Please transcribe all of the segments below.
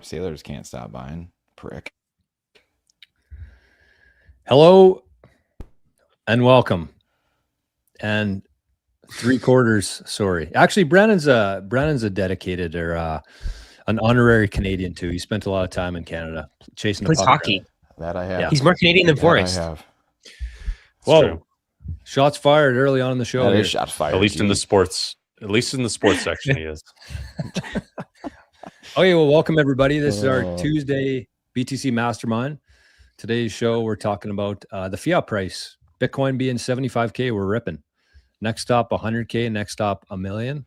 Sailors can't stop buying. Prick. Hello and welcome. And 3/4, sorry. Actually, Brandon's a dedicated or an honorary Canadian too. He spent a lot of time in Canada chasing the Plays puck hockey. That I have. Yeah. He's more Canadian than Forrest. I have. Whoa. True. Shots fired early on in the show. That here. is shots fired. At least in the sports section, he is. Okay, well, welcome everybody. This is our Oh. Tuesday BTC Mastermind. Today's show, we're talking about the fiat price. Bitcoin being 75K, we're ripping. Next stop, 100K. Next stop, $1 million.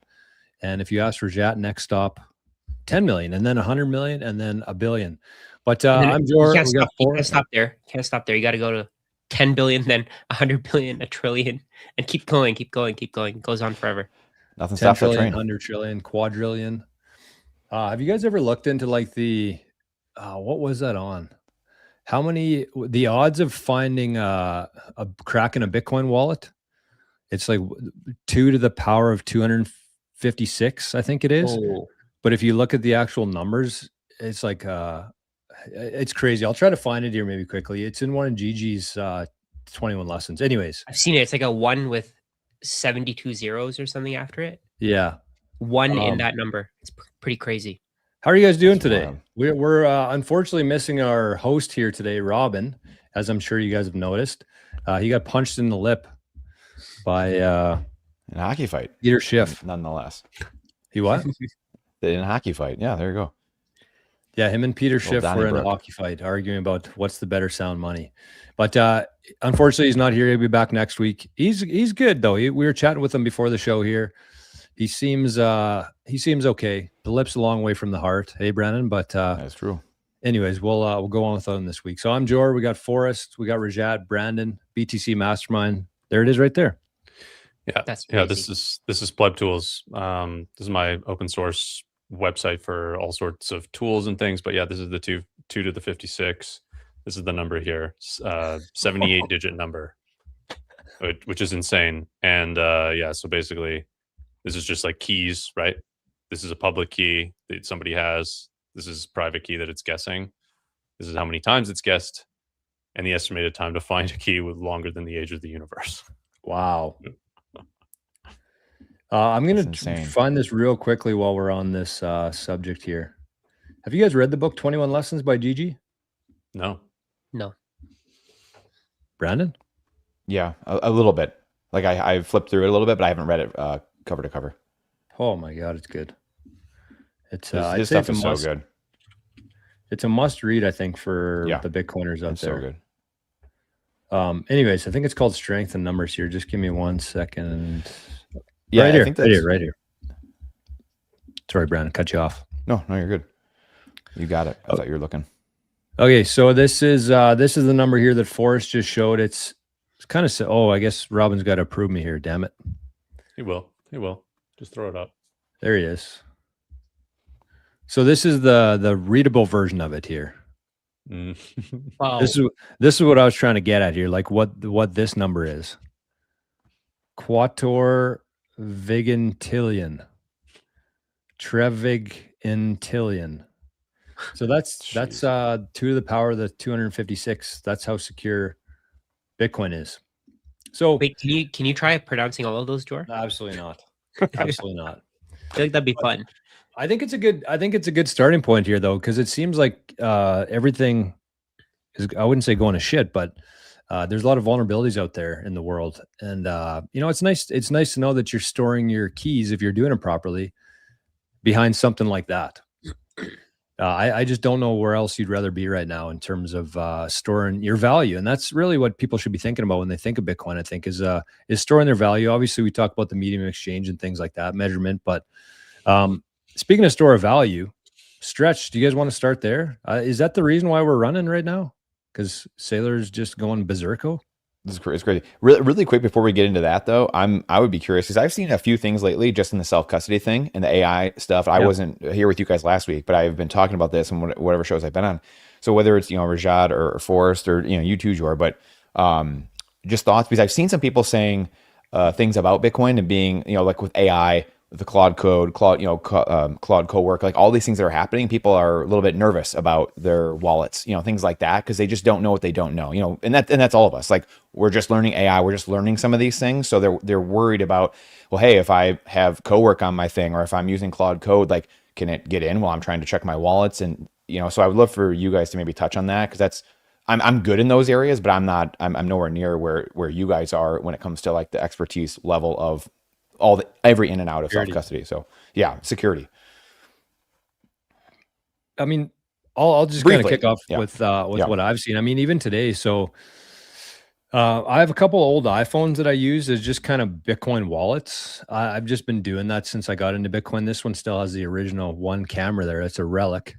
And if you ask for Jat, next stop, 10 million, and then 100 million, and then $1 billion. But I'm George. You can't stop there. Can't stop there. You got to go to 10 billion, then 100 billion, a trillion, and keep going. It goes on forever. Nothing 10 stops that trillion, train. 100 trillion, quadrillion. Have you guys ever looked into like the, what was that on? How many, the odds of finding a crack in a Bitcoin wallet? It's like 2 to the power of 256, I think it is. Oh. But if you look at the actual numbers, it's like, it's crazy. I'll try to find it here maybe quickly. It's in one of Gigi's 21 lessons. Anyways. I've seen it. It's like a 1 with 72 zeros or something after it. Yeah. 1 in that number. It's pretty crazy. How are you guys doing today? wild. We're unfortunately missing our host here today, Robin, as I'm sure you guys have noticed. He got punched in the lip by In a hockey fight. Peter Schiff. Nonetheless. He what? In a hockey fight. Yeah, there you go. Yeah, him and Peter Schiff were in a Donnybrook. hockey fight, arguing about what's the better sound money. But unfortunately, he's not here. He'll be back next week. He's good though. We were chatting with him before the show here. He seems okay. The lip's a long way from the heart. Hey, Brandon. But That's true. anyways, we'll go on without him this week. So I'm Jor. We got Forrest. We got Rajat, Brandon, BTC Mastermind. There it is, right there. Yeah, That's yeah. crazy. This is Pleb Tools. This is my open source website for all sorts of tools and things. But yeah, this is the 2 to the 56. This is the number here, 78 digit number, which is insane. And yeah, so basically, this is just like keys, right? This is a public key that somebody has. This is private key that it's guessing. This is how many times it's guessed, and the estimated time to find a key with longer than the age of the universe. Wow. I'm going That's to insane. find this real quickly while we're on this subject here. Have you guys read the book 21 Lessons by Gigi? No. No. Brandon? Yeah, a little bit. Like I flipped through it a little bit, but I haven't read it cover to cover. Oh my God, it's good. It's His I'd say stuff it's a is so must. good. It's a must read, I think, for Yeah. the Bitcoiners out It's so there. good. Anyways, I think it's called Strength and Numbers here. Just give me 1 second. Yeah, right I here, think right that's here, right here. Sorry, Brandon, cut you off. No, you're good. You got it. I thought you were looking. Okay, so this is the number here that Forrest just showed. It's kind of I guess Robin's got to approve me here. Damn it. He will. Just throw it up. There he is. So this is the readable version of it here. Mm. Wow. This is what I was trying to get at here, like what this number is. Quator vigintillion. Trevigintillion. So that's 2 to the power of the 256. That's how secure Bitcoin is. So Wait, can you try pronouncing all of those, Jor? absolutely not. Absolutely not. I feel like that'd be fun. I think it's a good starting point here though, because it seems like everything is, I wouldn't say going to shit, but there's a lot of vulnerabilities out there in the world. And it's nice to know that you're storing your keys, if you're doing it properly, behind something like that. I just don't know where else you'd rather be right now in terms of storing your value. And that's really what people should be thinking about when they think of Bitcoin, I think, is storing their value. Obviously, we talk about the medium of exchange and things like that, measurement. But speaking of store of value, Stretch, do you guys want to start there? Is that the reason why we're running right now? Because Sailor's just going berserko? It's crazy. Really quick before we get into that though, I would be curious because I've seen a few things lately just in the self-custody thing and the AI stuff. I wasn't here with you guys last week, but I've been talking about this in whatever shows I've been on. So whether it's, Rajat or Forrest or, you too, Jor, but just thoughts, because I've seen some people saying things about Bitcoin and being, like with AI, the Claude Code, Claude, Claude Cowork, like all these things that are happening, people are a little bit nervous about their wallets, things like that, because they just don't know what they don't know, and that's all of us. Like we're just learning AI, we're just learning some of these things, so they're worried about, well, hey, if I have Cowork on my thing, or if I'm using Claude Code, like can it get in while I'm trying to check my wallets? And so I would love for you guys to maybe touch on that, because that's I'm good in those areas, but I'm nowhere near where you guys are when it comes to like the expertise level of every in and out of self custody. So yeah, security. I mean, I'll just kind of kick off with what I've seen. I mean, even today, so I have a couple of old iPhones that I use as just kind of Bitcoin wallets. I've just been doing that since I got into Bitcoin. This one still has the original one camera there. It's a relic.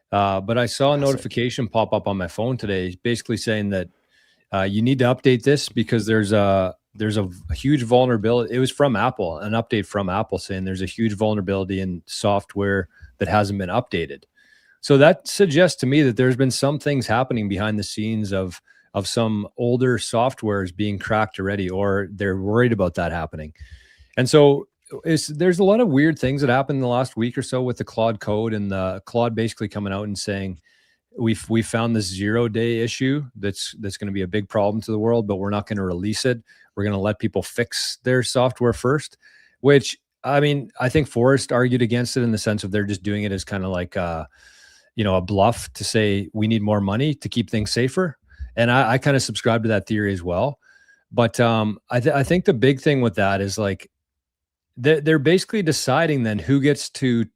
But I saw a notification pop up on my phone today, basically saying that you need to update this because there's a huge vulnerability. It was from Apple, an update from Apple saying there's a huge vulnerability in software that hasn't been updated. So that suggests to me that there's been some things happening behind the scenes of some older softwares being cracked already, or they're worried about that happening. And so there's a lot of weird things that happened in the last week or so with the Claude Code, and the Claude basically coming out and saying, we found this 0-day issue that's going to be a big problem to the world, but we're not going to release it. We're going to let people fix their software first, which, I mean, I think Forrest argued against it in the sense of they're just doing it as kind of like a bluff to say we need more money to keep things safer. And I kind of subscribe to that theory as well. But I think the big thing with that is like they're basically deciding then who gets to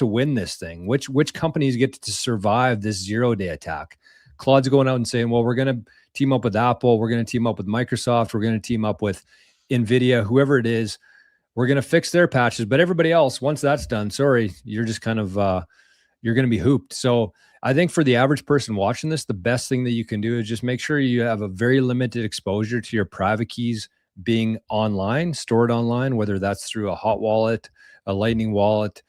win this thing, which companies get to survive this 0-day attack. Claude's going out and saying, well, we're going to team up with Apple, we're going to team up with Microsoft, we're going to team up with NVIDIA, whoever it is, we're going to fix their patches. But everybody else, once that's done, sorry, you're just kind of you're going to be hooped. So I think for the average person watching this, the best thing that you can do is just make sure you have a very limited exposure to your private keys being online, stored online, whether that's through a hot wallet, a lightning wallet.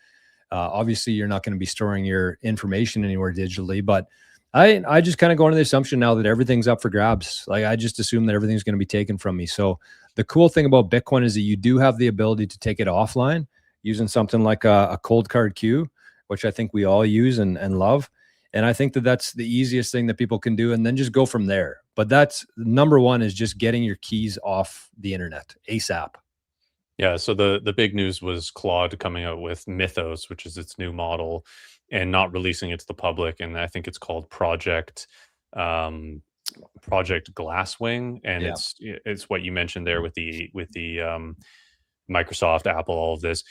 Obviously, you're not going to be storing your information anywhere digitally, but I just kind of go into the assumption now that everything's up for grabs. Like I just assume that everything's going to be taken from me. So the cool thing about Bitcoin is that you do have the ability to take it offline using something like a cold card queue, which I think we all use and love. And I think that that's the easiest thing that people can do, and then just go from there. But that's number one, is just getting your keys off the internet ASAP. Yeah, so the big news was Claude coming out with Mythos, which is its new model, and not releasing it to the public. And I think it's called Project Glasswing, and it's what you mentioned there with the Microsoft, Apple, all of this.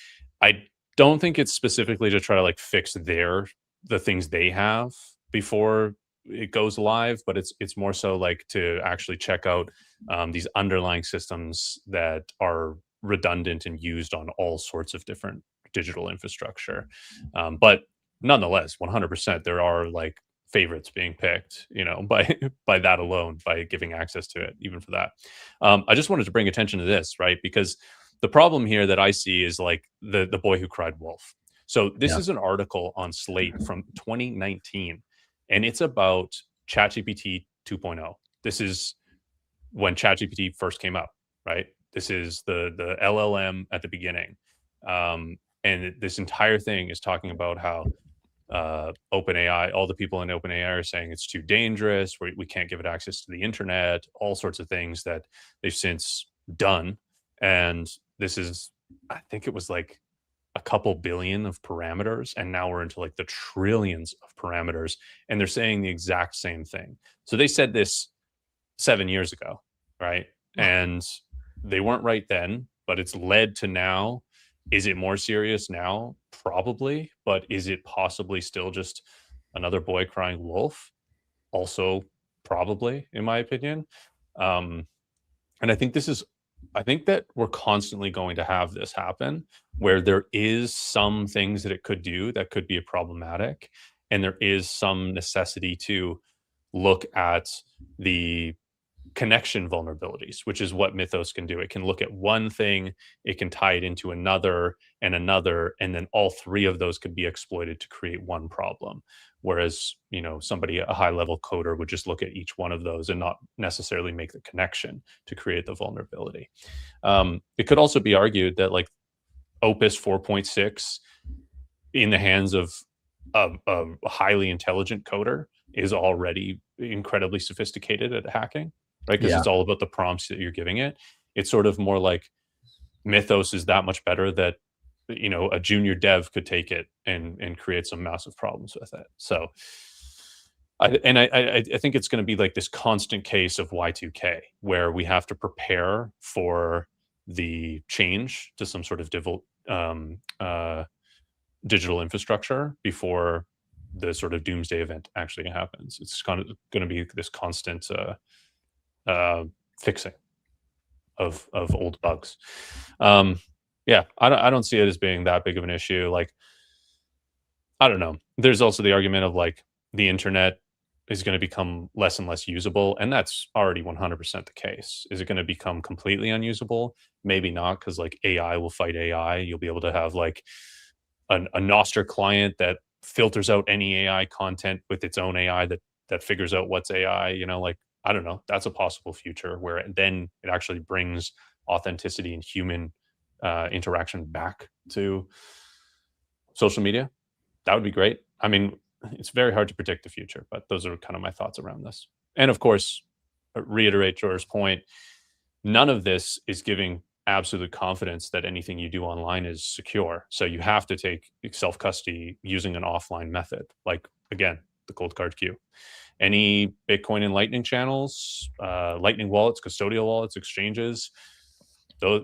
I don't think it's specifically to try to like fix the things they have before it goes live, but it's more so like to actually check out these underlying systems that are redundant and used on all sorts of different digital infrastructure. But nonetheless, 100%, there are like favorites being picked, by that alone, by giving access to it, even for that. I just wanted to bring attention to this, right? Because the problem here that I see is like the boy who cried wolf. So this is an article on Slate from 2019, and it's about ChatGPT 2.0. This is when ChatGPT first came up, right? This is the LLM at the beginning. And this entire thing is talking about how OpenAI, all the people in OpenAI are saying it's too dangerous, we can't give it access to the internet, all sorts of things that they've since done. And this is, I think it was like a couple billion of parameters, and now we're into like the trillions of parameters, and they're saying the exact same thing. So they said this 7 years ago, right? And they weren't right then, but it's led to now. Is it more serious now? Probably. But is it possibly still just another boy crying wolf? Also probably, in my opinion. And I think that we're constantly going to have this happen, where there is some things that it could do that could be problematic, and there is some necessity to look at the connection vulnerabilities, which is what Mythos can do. It can look at one thing, it can tie it into another, and then all three of those could be exploited to create one problem. Whereas, somebody, a high level coder, would just look at each one of those and not necessarily make the connection to create the vulnerability. It could also be argued that like Opus 4.6 in the hands of a highly intelligent coder is already incredibly sophisticated at hacking, right? Because it's all about the prompts that you're giving it. It's sort of more like Mythos is that much better that, you know, a junior dev could take it and create some massive problems with it. So I think it's going to be like this constant case of Y2K, where we have to prepare for the change to some sort of digital infrastructure before the sort of doomsday event actually happens. It's kind of going to be this constant fixing of old bugs. Yeah, I don't see it as being that big of an issue. Like, I don't know. There's also the argument of like the internet is going to become less and less usable, and that's already 100% the case. Is it going to become completely unusable? Maybe not, because like AI will fight AI. You'll be able to have like a Nostr client that filters out any AI content with its own AI that figures out what's AI. You know, like, I don't know. That's a possible future where then it actually brings authenticity and human interaction back to social media. That would be great. I mean, it's very hard to predict the future, but those are kind of my thoughts around this. And of course, reiterate George's point, none of this is giving absolute confidence that anything you do online is secure. So you have to take self-custody using an offline method, like, again, the cold card queue. Any Bitcoin and Lightning channels, Lightning wallets, custodial wallets, exchanges,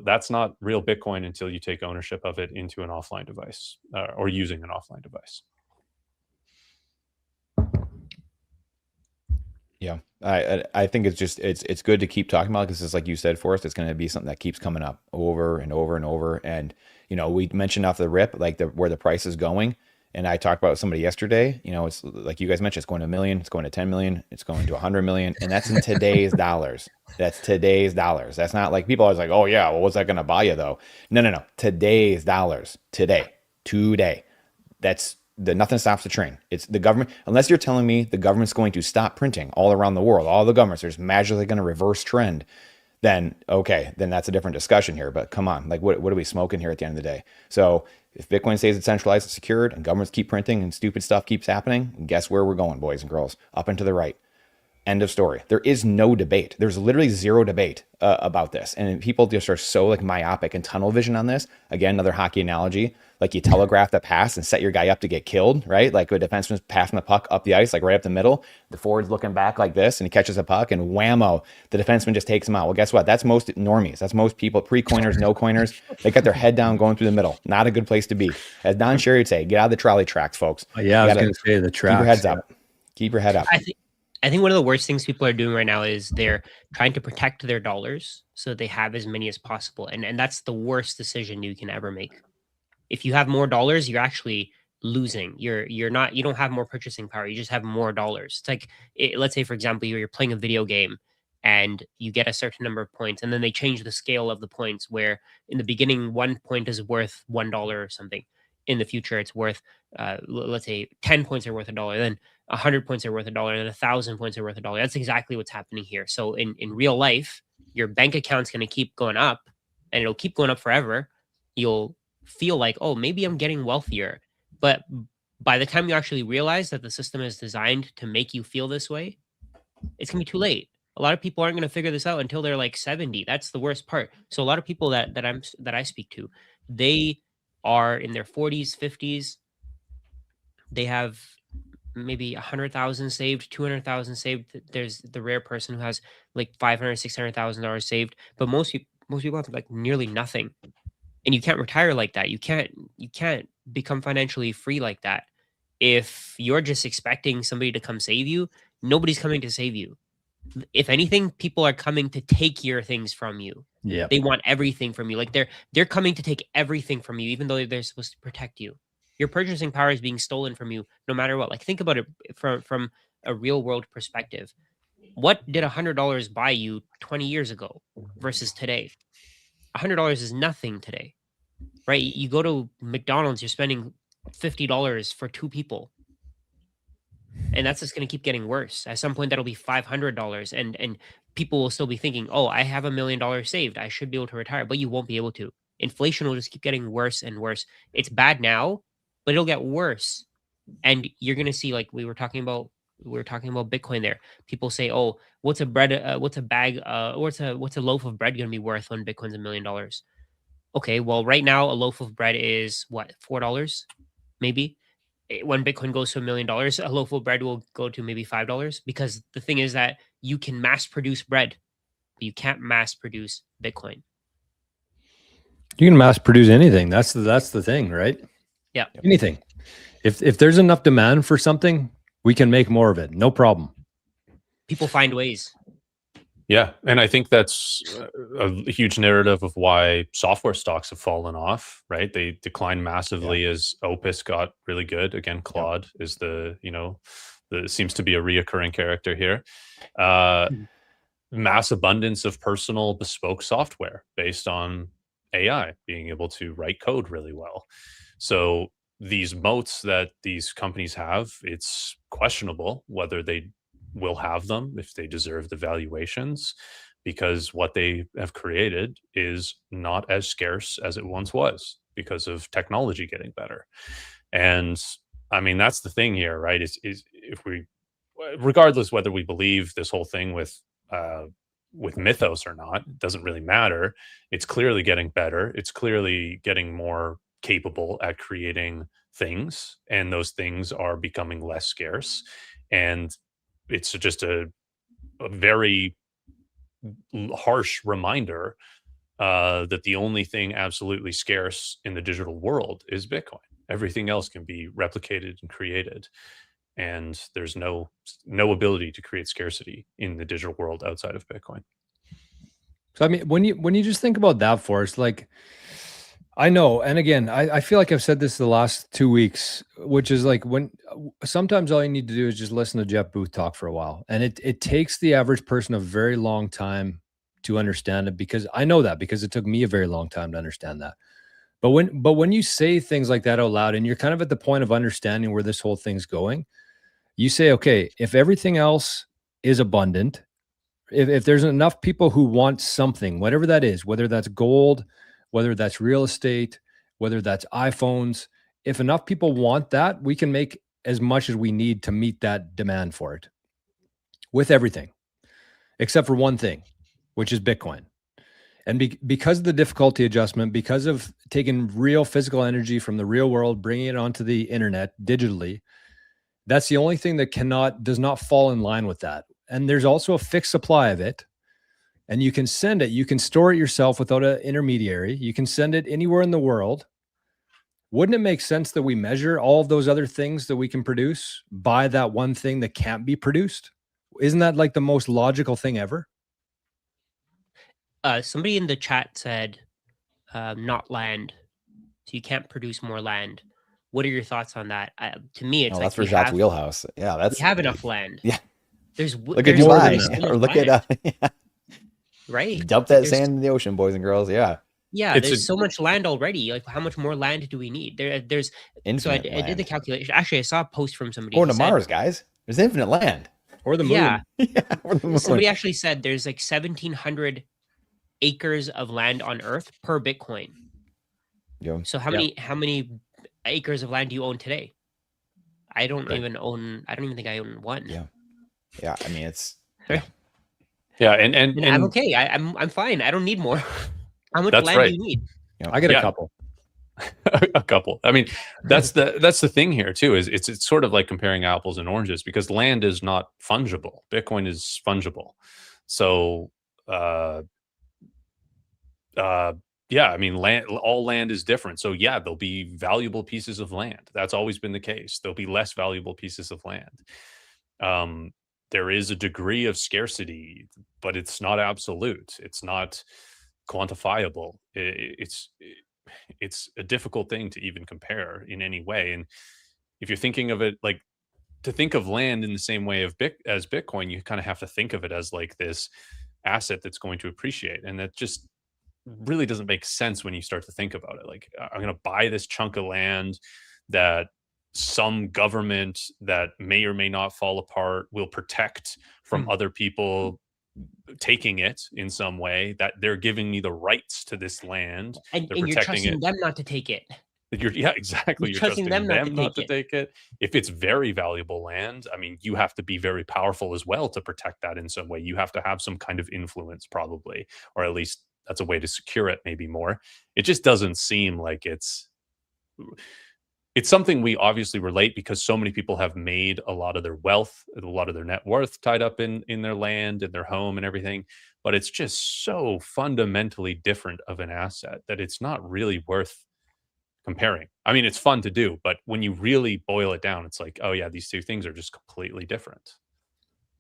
that's not real Bitcoin until you take ownership of it into an offline device or using an offline device. Yeah, I think it's just it's good to keep talking about, because it's like you said, Forrest, it's going to be something that keeps coming up over and over and over. And you know, we mentioned off the rip like where the price is going, and I talked about somebody yesterday. You know, it's like you guys mentioned, it's going to 1 million, it's going to 10 million, it's going to 100 million, and that's in today's dollars. That's today's dollars. That's not like people always like, oh yeah, well, what's that going to buy you though? No. Today's dollars. Today. That's nothing stops the train. It's the government. Unless you're telling me the government's going to stop printing all around the world, all the governments are just magically going to reverse trend, then okay, then that's a different discussion here. But come on, like what are we smoking here at the end of the day? So if Bitcoin stays decentralized and secured, and governments keep printing and stupid stuff keeps happening, guess where we're going, boys and girls? Up and to the right. End of story. There is no debate. There's literally zero debate about this. And people just are so like myopic and tunnel vision on this. Again, another hockey analogy. Like you telegraph the pass and set your guy up to get killed, right? Like a defenseman's passing the puck up the ice, like right up the middle. The forward's looking back like this and he catches a puck and whammo, the defenseman just takes him out. Well, guess what? That's most normies. That's most people, pre-coiners, no coiners. They got their head down going through the middle. Not a good place to be. As Don Sherry would say, get out of the trolley tracks, folks. Yeah, I was going to say the tracks. Keep your heads up. Keep your head up. I think one of the worst things people are doing right now is they're trying to protect their dollars so they have as many as possible. And that's the worst decision you can ever make. If you have more dollars, you're actually losing. You don't have more purchasing power. You just have more dollars. It's like, let's say, for example, you're playing a video game and you get a certain number of points, and then they change the scale of the points where in the beginning, 1 point is worth $1 or something. In the future, it's worth, let's say 10 points are worth $1. Then 100 points are worth $1, and 1,000 points are worth $1. That's exactly what's happening here. So in real life, your bank account's going to keep going up, and it'll keep going up forever. You'll feel like, oh, maybe I'm getting wealthier. But by the time you actually realize that the system is designed to make you feel this way, it's going to be too late. A lot of people aren't going to figure this out until they're like 70. That's the worst part. So a lot of people that I speak to, they are in their 40s, 50s. They have maybe 100,000 saved, 200,000 saved. There's the rare person who has like $500,000, $600,000 saved, but most people have like nearly nothing. And you can't retire like that. You can't become financially free like that. If you're just expecting somebody to come save you, nobody's coming to save you. If anything, people are coming to take your things from you. Yeah, they want everything from you. Like they're coming to take everything from you, even though they're supposed to protect you. Your purchasing power is being stolen from you, no matter what. Like think about it from a real world perspective. What did $100 buy you 20 years ago versus today? $100 is nothing today, right? You go to McDonald's, you're spending $50 for 2 people. And that's just going to keep getting worse. At some point, that'll be $500, and people will still be thinking, "Oh, I have $1 million saved. I should be able to retire," but you won't be able to. Inflation will just keep getting worse and worse. It's bad now, but it'll get worse. And you're gonna see, like we were talking about Bitcoin there. People say, "Oh, what's a loaf of bread gonna be worth when Bitcoin's $1 million?" Okay, well, right now a loaf of bread is what, $4, maybe. When Bitcoin goes to $1 million, a loaf of bread will go to maybe $5. Because the thing is that you can mass produce bread, but you can't mass produce Bitcoin. You can mass produce anything. That's the thing, right? Yeah. Anything. If there's enough demand for something, we can make more of it. No problem. People find ways. Yeah, and I think that's a huge narrative of why software stocks have fallen off, right? They declined massively as Opus got really good. Again, Claude is seems to be a reoccurring character here. Mass abundance of personal bespoke software based on AI being able to write code really well. So these moats that these companies have, it's questionable whether they will have them, if they deserve the valuations, because what they have created is not as scarce as it once was because of technology getting better. And I mean, that's the thing here, right? Is if we, regardless whether we believe this whole thing with Mythos or not, it doesn't really matter. It's clearly getting better. It's clearly getting more capable at creating things, and those things are becoming less scarce. And it's just a very harsh reminder that the only thing absolutely scarce in the digital world is Bitcoin. Everything else can be replicated and created, and there's no ability to create scarcity in the digital world outside of Bitcoin. So I mean, when you just think about that, Forrest, like, I know, and again, I feel like I've said this the last 2 weeks, which is like, when sometimes all you need to do is just listen to Jeff Booth talk for a while, and it takes the average person a very long time to understand it, because I know that, because it took me a very long time to understand that. But when you say things like that out loud, and you're kind of at the point of understanding where this whole thing's going, you say, okay, if everything else is abundant, if there's enough people who want something, whatever that is, whether that's gold, whether that's real estate, whether that's iPhones, if enough people want that, we can make as much as we need to meet that demand for it, with everything, except for one thing, which is Bitcoin. And because of the difficulty adjustment, because of taking real physical energy from the real world, bringing it onto the internet digitally, that's the only thing that does not fall in line with that. And there's also a fixed supply of it. And you can send it, you can store it yourself without an intermediary. You can send it anywhere in the world. Wouldn't it make sense that we measure all of those other things that we can produce by that one thing that can't be produced? Isn't that like the most logical thing ever? Somebody in the chat said, not land. So you can't produce more land. What are your thoughts on that? To me, it's that's Rajat's wheelhouse. Yeah, we have enough land. Yeah. Look at Dubai, or look at right. Dump that sand in the ocean, boys and girls. Yeah. Yeah, there's so much land already. Like, how much more land do we need? There's infinite land. I did the calculation. Actually, I saw a post from somebody. Going to Mars, guys. There's infinite land. Or the moon. Yeah. Or the moon. Somebody actually said there's like 1,700 acres of land on Earth per Bitcoin. Yeah. So how many acres of land do you own today? I don't even think I own one. Yeah. Yeah. I mean, it's yeah, and I'm okay. I'm fine. I don't need more. How much land do you need? Yeah. I get a couple. A couple. I mean, that's the thing here too. Is it's sort of like comparing apples and oranges, because land is not fungible. Bitcoin is fungible. So yeah, I mean, all land is different. So yeah, there'll be valuable pieces of land. That's always been the case. There'll be less valuable pieces of land. There is a degree of scarcity, but it's not absolute. It's not quantifiable. It's a difficult thing to even compare in any way. And if you're thinking of it, like, to think of land in the same way as Bitcoin, you kind of have to think of it as like this asset that's going to appreciate. And that just really doesn't make sense when you start to think about it. Like, I'm going to buy this chunk of land that some government that may or may not fall apart will protect from other people taking it in some way, that they're giving me the rights to this land. And They're you're protecting trusting it. them not to take it. Yeah, exactly. You're trusting them not to take it. If it's very valuable land, I mean, you have to be very powerful as well to protect that in some way. You have to have some kind of influence, probably, or at least that's a way to secure it, maybe more. It just doesn't seem like it's something we obviously relate, because so many people have made a lot of their wealth, a lot of their net worth tied up in their land and their home and everything. But it's just so fundamentally different of an asset that it's not really worth comparing. I mean, it's fun to do, but when you really boil it down, it's like, oh yeah, these two things are just completely different.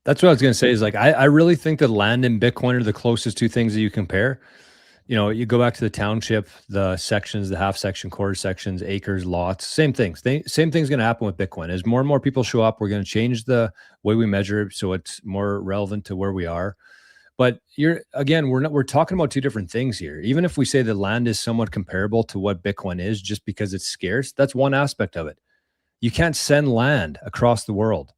That's what I was going to say is like, I really think that land and Bitcoin are the closest two things that you compare. You know, you go back to the township, the sections, the half section, quarter sections, acres, lots, same things. Same thing's going to happen with Bitcoin. As more and more people show up, we're going to change the way we measure it so it's more relevant to where we are. But we're talking about two different things here. Even if we say the land is somewhat comparable to what Bitcoin is, just because it's scarce, that's one aspect of it. You can't send land across the world.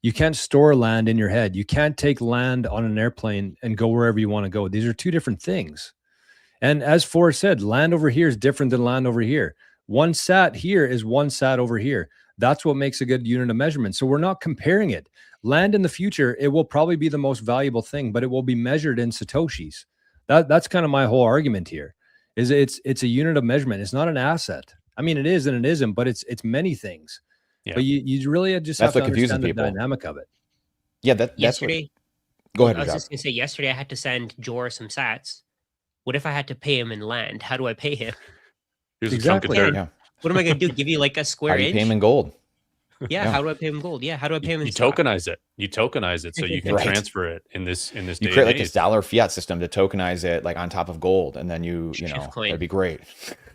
You can't store land in your head. You can't take land on an airplane and go wherever you want to go. These are two different things. And as Forrest said, land over here is different than land over here. One sat here is one sat over here. That's what makes a good unit of measurement. So we're not comparing it. Land in the future, it will probably be the most valuable thing, but it will be measured in Satoshis. That's kind of my whole argument here. Is it's a unit of measurement. It's not an asset. I mean, it is and it isn't, but it's many things. Yeah. But you really just have to understand the dynamic of it. Yeah, that's yesterday. Go ahead. I was just gonna say, yesterday I had to send Jor some sats. What if I had to pay him in land? How do I pay him? Here's exactly. Yeah. What am I going to do? Give you like a square How do you inch? pay him in gold? Yeah, how do I pay him in gold? Yeah, how do I pay him in stock? Tokenize it. You tokenize it so you can transfer it in this You create like this dollar fiat system to tokenize it like on top of gold, and then you know coin. that'd be great.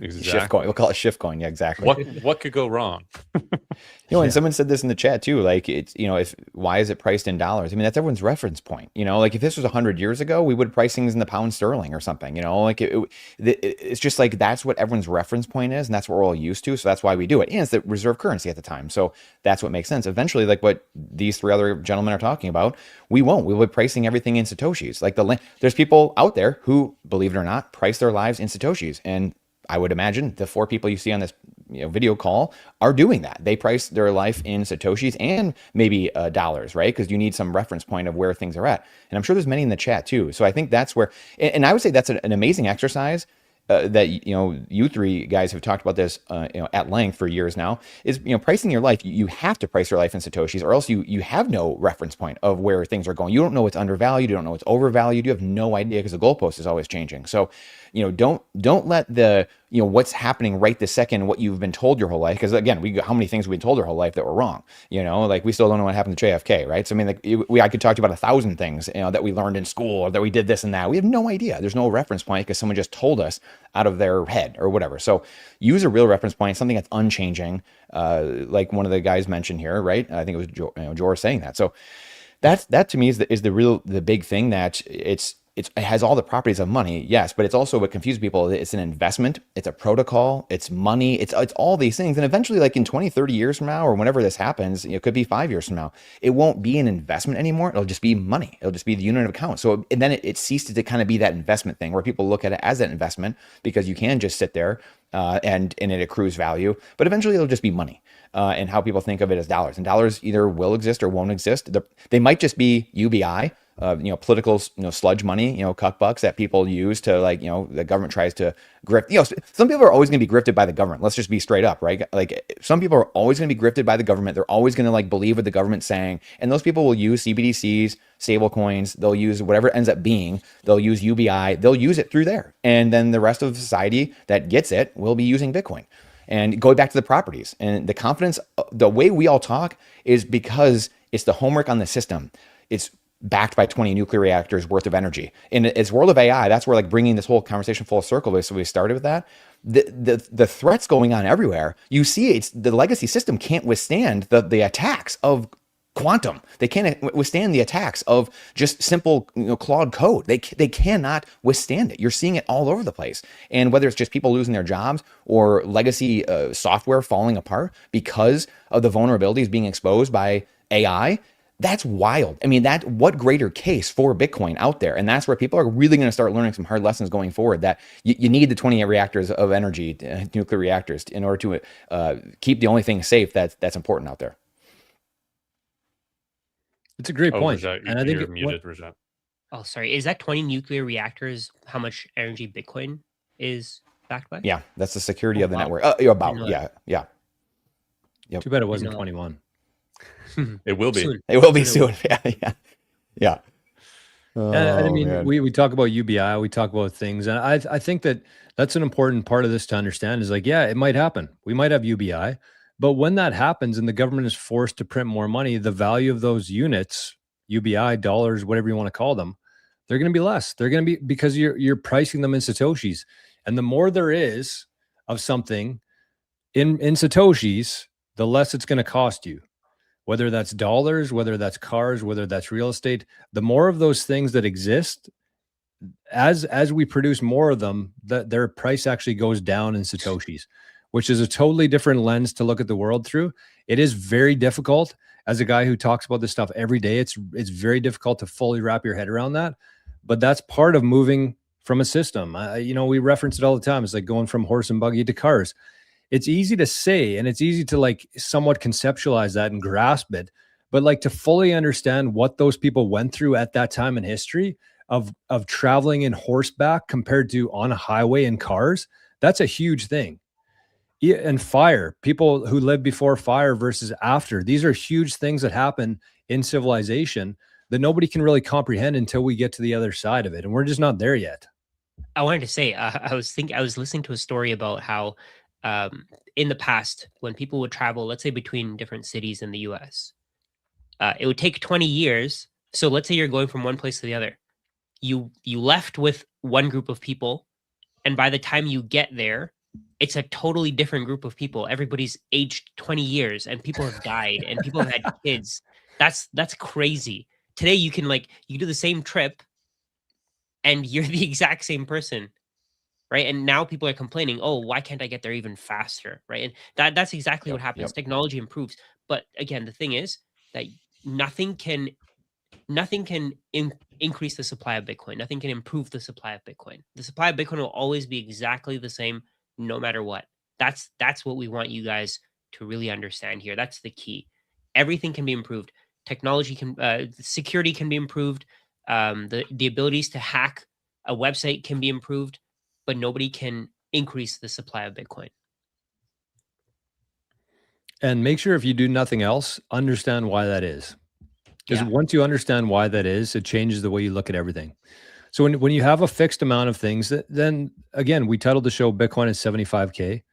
Exactly. Shift coin. We'll call it shift coin. Yeah, exactly. What could go wrong? And someone said this in the chat too. Like, it's, why is it priced in dollars? I mean, that's everyone's reference point. Like if this was 100 years ago, we would price things in the pound sterling or something. Like it's just like that's what everyone's reference point is, and that's what we're all used to. So that's why we do it. And it's the reserve currency at the time. So that's what makes sense. Eventually, like what these three other gentlemen are talking about, we won't. We'll be pricing everything in Satoshis. Like there's people out there who, believe it or not, price their lives in Satoshis, and I would imagine the four people you see on this video call are doing that. They price their life in Satoshis and maybe dollars, right? Because you need some reference point of where things are at. And I'm sure there's many in the chat too. So I think that's where, and I would say that's an amazing exercise that, you three guys have talked about this, at length for years now, is, pricing your life. You have to price your life in Satoshis, or else you have no reference point of where things are going. You don't know what's undervalued. You don't know what's overvalued. You have no idea because the goalpost is always changing. So, don't let the, what's happening right this second, what you've been told your whole life. Because again, how many things we've been told our whole life that were wrong, like we still don't know what happened to JFK, right? So I mean, like I could talk to you about 1,000 things, that we learned in school, or that we did this and that. We have no idea. There's no reference point because someone just told us out of their head or whatever. So use a real reference point, something that's unchanging. Like one of the guys mentioned here, right? I think it was George saying that. So that to me is the big thing, that it has all the properties of money, yes, but it's also what confuses people. It's an investment, it's a protocol, it's money, it's all these things. And eventually, like in 20, 30 years from now, or whenever this happens, it could be 5 years from now, it won't be an investment anymore. It'll just be money. It'll just be the unit of account. So, and then it ceases to kind of be that investment thing where people look at it as an investment, because you can just sit there and it accrues value. But eventually it'll just be money. And how people think of it as dollars. And dollars either will exist or won't exist. They might just be UBI, political, sludge money, cuck bucks that people use to, like, the government tries to grift. Some people are always going to be grifted by the government. Let's just be straight up, right? Like, some people are always going to be grifted by the government. They're always going to like believe what the government's saying. And those people will use CBDCs, stable coins. They'll use whatever it ends up being. They'll use UBI. They'll use it through there. And then the rest of society that gets it will be using Bitcoin. And going back to the properties and the confidence, the way we all talk is because it's the homework on the system. It's backed by 20 nuclear reactors worth of energy. In its world of AI, that's where, like, bringing this whole conversation full circle. So we started with that. The threats going on everywhere. You see, it's the legacy system can't withstand the attacks of quantum. They can't withstand the attacks of just simple, Claude code. They cannot withstand it. You're seeing it all over the place. And whether it's just people losing their jobs or legacy software falling apart because of the vulnerabilities being exposed by AI, That's wild. I mean, what greater case for Bitcoin out there? And that's where people are really going to start learning some hard lessons going forward, that you need the 28 reactors of energy, nuclear reactors, in order to keep the only thing safe that's important out there. It's a great point. Rajat, And I think you're muted, Rajat. Oh, sorry. Is that 20 nuclear reactors how much energy Bitcoin is backed by? Yeah, that's the security of the wow. network. Yeah. Yep. Too bad it wasn't know. 21. It will be. Soon. It will be Soon soon. Yeah. I mean, man. we talk about UBI, we talk about things, and I think that's an important part of this to understand is like, yeah, it might happen. We might have UBI, but when that happens and the government is forced to print more money, the value of those units, UBI, dollars, whatever you want to call them, they're going to be less. They're going to be, because you're pricing them in Satoshis. And the more there is of something in Satoshis, the less it's going to cost you. Whether that's dollars, whether that's cars, whether that's real estate, the more of those things that exist, as we produce more of them, their price actually goes down in Satoshis, which is a totally different lens to look at the world through. It is very difficult. As a guy who talks about this stuff every day, it's very difficult to fully wrap your head around that. But that's part of moving from a system. We reference it all the time. It's like going from horse and buggy to cars. It's easy to say, and it's easy to like somewhat conceptualize that and grasp it, but like to fully understand what those people went through at that time in history of traveling in horseback compared to on a highway in cars, that's a huge thing. And fire, people who lived before fire versus after, these are huge things that happen in civilization that nobody can really comprehend until we get to the other side of it. And we're just not there yet. I wanted to say, I was listening to a story about how in the past, when people would travel, let's say between different cities in the US, it would take 20 years. So let's say you're going from one place to the other. You left with one group of people, and by the time you get there, it's a totally different group of people. Everybody's aged 20 years and people have died and people have had kids. That's crazy. Today you can you do the same trip and you're the exact same person. Right. And now people are complaining, oh, why can't I get there even faster? Right. And that's exactly what happens. Yep. Technology improves. But again, the thing is that nothing can increase the supply of Bitcoin. Nothing can improve the supply of Bitcoin. The supply of Bitcoin will always be exactly the same no matter what. That's what we want you guys to really understand here. That's the key. Everything can be improved. Technology can, security can be improved. The abilities to hack a website can be improved, but nobody can increase the supply of Bitcoin. And make sure, if you do nothing else, understand why that is. Because once you understand why that is, it changes the way you look at everything. So when you have a fixed amount of things, then again, we titled the show Bitcoin at 75K.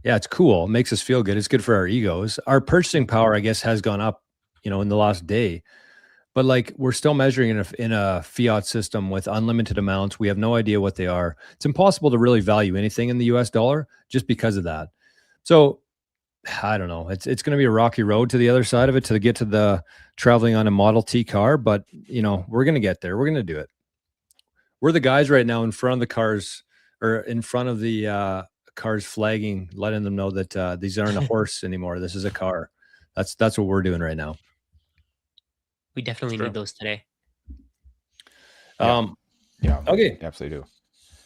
Yeah, it's cool. It makes us feel good. It's good for our egos. Our purchasing power, I guess, has gone up, in the last day. But we're still measuring in a fiat system with unlimited amounts. We have no idea what they are. It's impossible to really value anything in the US dollar just because of that. So I don't know. It's going to be a rocky road to the other side of it to get to the traveling on a Model T car. But, we're going to get there. We're going to do it. We're the guys right now in front of the cars, or in front of the cars flagging, letting them know that these aren't a horse anymore. This is a car. That's what we're doing right now. We definitely need those today. Yeah, okay. Absolutely do.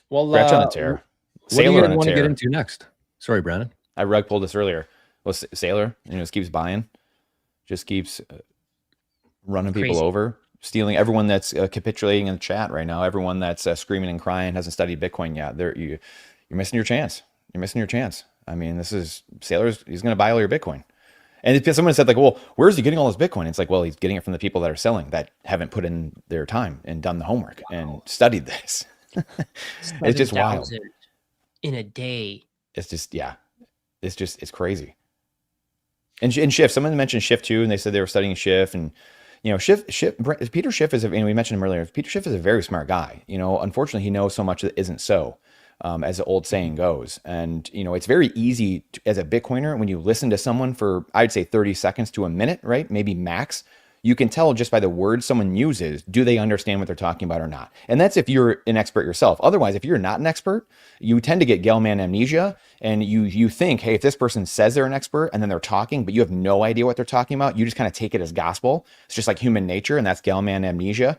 Well, Scratch on a tear. What do you want to get into next? Sorry, Brandon. I rug pulled this earlier. Well, Sailor, just keeps buying, just keeps running people over, stealing everyone that's capitulating in the chat right now. Everyone that's screaming and crying hasn't studied Bitcoin yet. You're missing your chance. You're missing your chance. I mean, this is Sailor's. He's going to buy all your Bitcoin. And someone said well, where's he getting all this Bitcoin? It's well, he's getting it from the people that are selling, that haven't put in their time and done the homework and studied this. It's just wild. In a day. It's just, it's crazy. And Schiff, someone mentioned Schiff too, and they said they were studying Schiff, and Peter Schiff is, we mentioned him earlier. Peter Schiff is a very smart guy. Unfortunately, he knows so much that isn't so. As the old saying goes. And, it's very easy as a Bitcoiner, when you listen to someone for, I'd say 30 seconds to a minute, right? Maybe max, you can tell just by the words someone uses, do they understand what they're talking about or not? And that's if you're an expert yourself. Otherwise, if you're not an expert, you tend to get Gell-Mann amnesia, and you think, hey, if this person says they're an expert and then they're talking, but you have no idea what they're talking about, you just kind of take it as gospel. It's just like human nature, and that's Gell-Mann amnesia.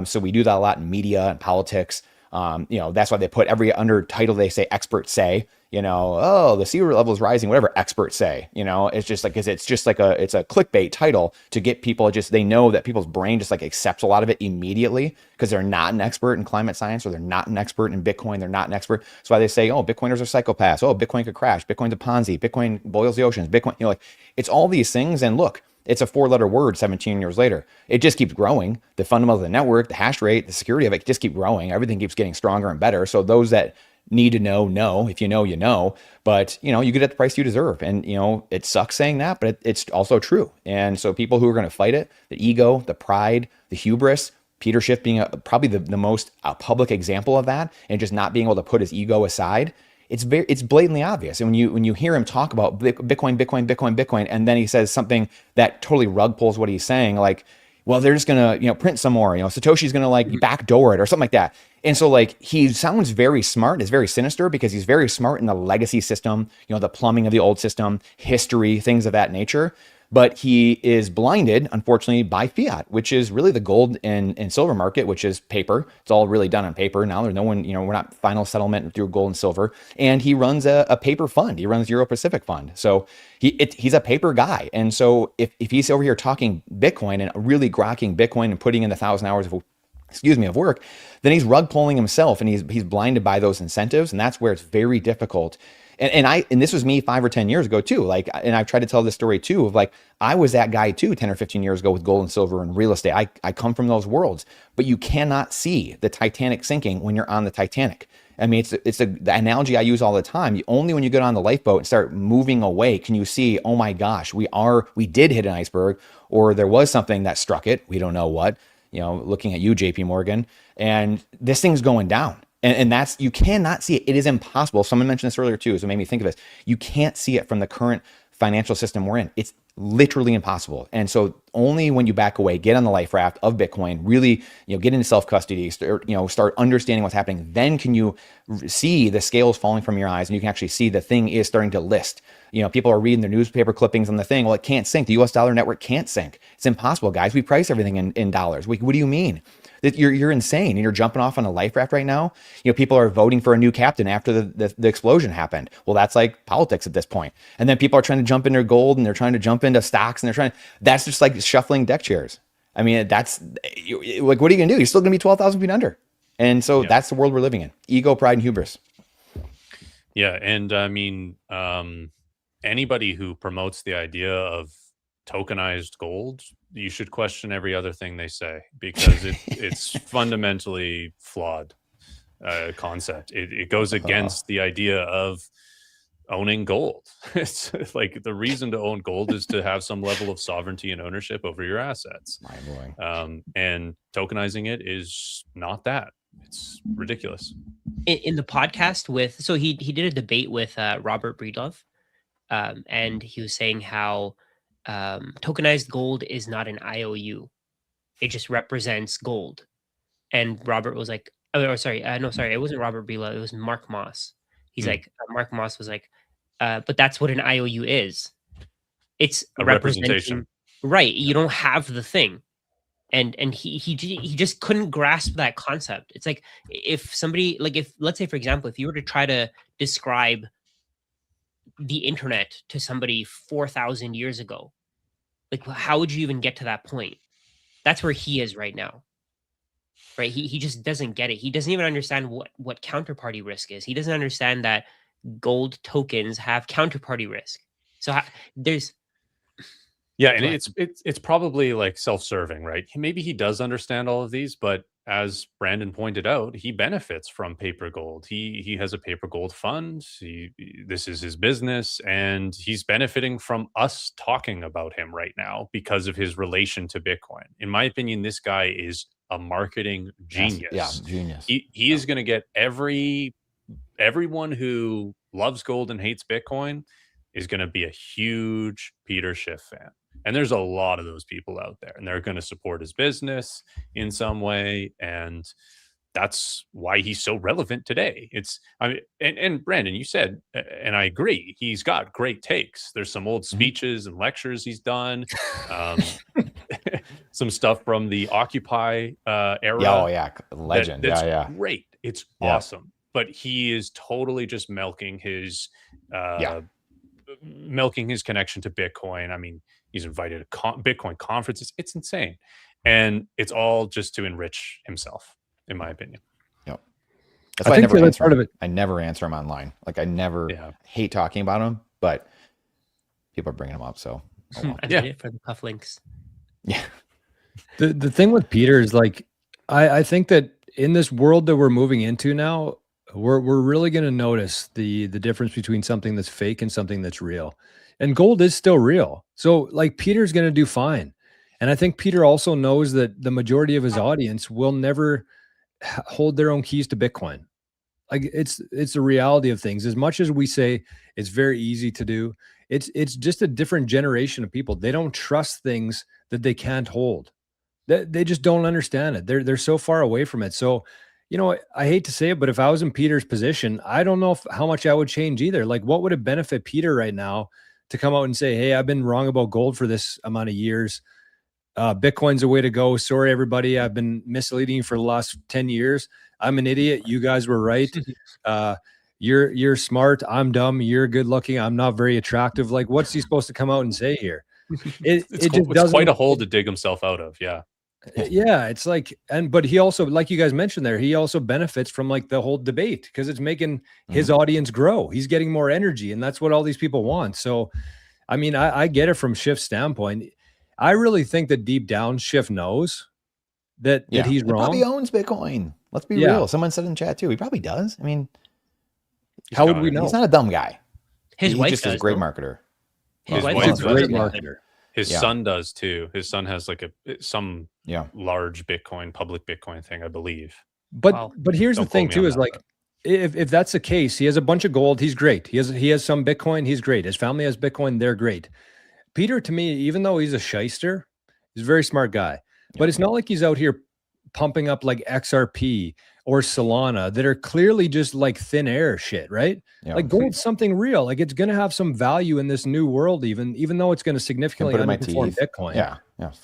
So we do that a lot in media and politics. That's why they put every under title, they say experts say, oh, the sea level is rising, whatever experts say, it's just like, it's just like it's a clickbait title to get people, they know that people's brain just like accepts a lot of it immediately because they're not an expert in climate science, or they're not an expert in Bitcoin. They're not an expert. That's why they say, oh, Bitcoiners are psychopaths. Oh, Bitcoin could crash. Bitcoin's a Ponzi. Bitcoin boils the oceans. Bitcoin, like it's all these things. And look, it's a 4-letter word 17 years later. It just keeps growing. The fundamentals of the network, the hash rate, the security of it just keep growing. Everything keeps getting stronger and better. So those that need to know. If you know, you know. But, you get at the price you deserve. And, it sucks saying that, but it's also true. And so people who are going to fight it, the ego, the pride, the hubris, Peter Schiff being probably the most public example of that, and just not being able to put his ego aside. It's blatantly obvious. And when you hear him talk about Bitcoin, and then he says something that totally rug pulls what he's saying, like, well, they're just gonna, print some more, Satoshi's gonna like backdoor it or something like that. And so like he sounds very smart, is very sinister because he's very smart in the legacy system, the plumbing of the old system, history, things of that nature. But he is blinded, unfortunately, by fiat, which is really the gold and silver market, which is paper. It's all really done on paper. Now there's no one, we're not final settlement through gold and silver. And he runs a paper fund. He runs Euro Pacific Fund. So he's a paper guy. And so if he's over here talking Bitcoin and really grokking Bitcoin and putting in the 1,000 hours of work, then he's rug pulling himself, and he's blinded by those incentives. And that's where it's very difficult. And this was me 5 or 10 years ago too. Like, and I've tried to tell this story too of like, I was that guy too 10 or 15 years ago with gold and silver and real estate. I come from those worlds, but you cannot see the Titanic sinking when you're on the Titanic. I mean, it's the analogy I use all the time. Only when you get on the lifeboat and start moving away can you see, oh my gosh, we did hit an iceberg, or there was something that struck it. We don't know what, looking at you, JP Morgan, and this thing's going down. And that's, you cannot see it. It is impossible. Someone mentioned this earlier too, so it made me think of this. You can't see it from the current financial system we're in. It's literally impossible. And so only when you back away, get on the life raft of Bitcoin, really, get into self-custody, start understanding what's happening, then can you see the scales falling from your eyes, and you can actually see the thing is starting to list. People are reading their newspaper clippings on the thing. Well, it can't sink. The US dollar network can't sink. It's impossible, guys. We price everything in dollars. What do you mean? That you're insane, and you're jumping off on a life raft right now. People are voting for a new captain after the explosion happened. Well, that's like politics at this point. And then people are trying to jump into gold, and they're trying to jump into stocks, and that's just like shuffling deck chairs. I mean, that's like, what are you gonna do? You're still gonna be 12,000 feet under. And so that's the world we're living in. Ego, pride, and hubris. Yeah. And I mean, anybody who promotes the idea of tokenized gold, you should question every other thing they say, because it's fundamentally flawed concept. It goes against the idea of owning gold. It's like the reason to own gold is to have some level of sovereignty and ownership over your assets. Mind-blowing. And tokenizing it is not that. It's ridiculous. In the podcast so he did a debate with Robert Breedlove, and he was saying how tokenized gold is not an IOU. It just represents gold. And Robert was like, no, sorry, it wasn't Robert Breedlove. It was Mark Moss. He's like, Mark Moss was like, but that's what an IOU is. It's a representation. Right. You don't have the thing. And he just couldn't grasp that concept. It's like, if somebody, like, if, let's say, for example, if you were to try to describe the internet to somebody 4,000 years ago, like, how would you even get to that point? That's where he is right now. Right? He just doesn't get it. He doesn't even understand what counterparty risk is. He doesn't understand that gold tokens have counterparty risk. So there's Yeah, and it's probably like self-serving, right? Maybe he does understand all of these, but as Brandon pointed out, he benefits from paper gold. He has a paper gold fund. This is his business, and he's benefiting from us talking about him right now because of his relation to Bitcoin. In my opinion, this guy is a marketing genius. Yeah, genius. He is going to get everyone who loves gold and hates Bitcoin. is going to be a huge Peter Schiff fan. And there's a lot of those people out there, and they're going to support his business in some way. And that's why he's so relevant today. And Brandon, you said, and I agree, he's got great takes. There's some old speeches and lectures he's done, some stuff from the Occupy era. Oh yeah, legend. That's great. It's awesome. But he is totally just milking his connection to Bitcoin. I mean, he's invited to Bitcoin conferences. It's insane, and it's all just to enrich himself, in my opinion. Yep. That's why I never answer him. I never answer him online. Like I never hate talking about him, but people are bringing him up. So I did it for the cufflinks. Yeah. The thing with Peter is like, I think that in this world that we're moving into now, we're really going to notice the difference between something that's fake and something that's real. And gold is still real. So like Peter's going to do fine. And I think Peter also knows that the majority of his audience will never hold their own keys to Bitcoin. Like it's the reality of things. As much as we say it's very easy to do, it's just a different generation of people. They don't trust things that they can't hold. They just don't understand it. They're so far away from it. So, you know, I hate to say it, but if I was in Peter's position, I don't know how much I would change either. Like what would it benefit Peter right now to come out and say, hey, I've been wrong about gold for this amount of years. Bitcoin's the way to go. Sorry, everybody. I've been misleading you for the last 10 years. I'm an idiot. You guys were right. You're smart. I'm dumb. You're good looking. I'm not very attractive. Like, what's he supposed to come out and say here? It's quite a hole to dig himself out of. Yeah. Yeah. It's like, but he also, like you guys mentioned there, he also benefits from like the whole debate because it's making his audience grow. He's getting more energy, and that's what all these people want. So, I mean, I get it from Schiff's standpoint. I really think that deep down Schiff knows that he's wrong. He probably owns Bitcoin. Let's be real. Someone said in chat too. He probably does. I mean, how would we know? He's not a dumb guy. His wife just is a great marketer. His wife is a great marketer. His son does too. His son has like some large Bitcoin, public Bitcoin thing, I believe. But here's the thing too, is like, if that's the case, he has a bunch of gold. He's great. He has some Bitcoin. He's great. His family has Bitcoin. They're great. Peter, to me, even though he's a shyster, he's a very smart guy. But it's not like he's out here pumping up like XRP or Solana that are clearly just like thin air shit, right? Yeah. Like gold's something real. Like it's going to have some value in this new world, even though it's going to significantly underperform Bitcoin.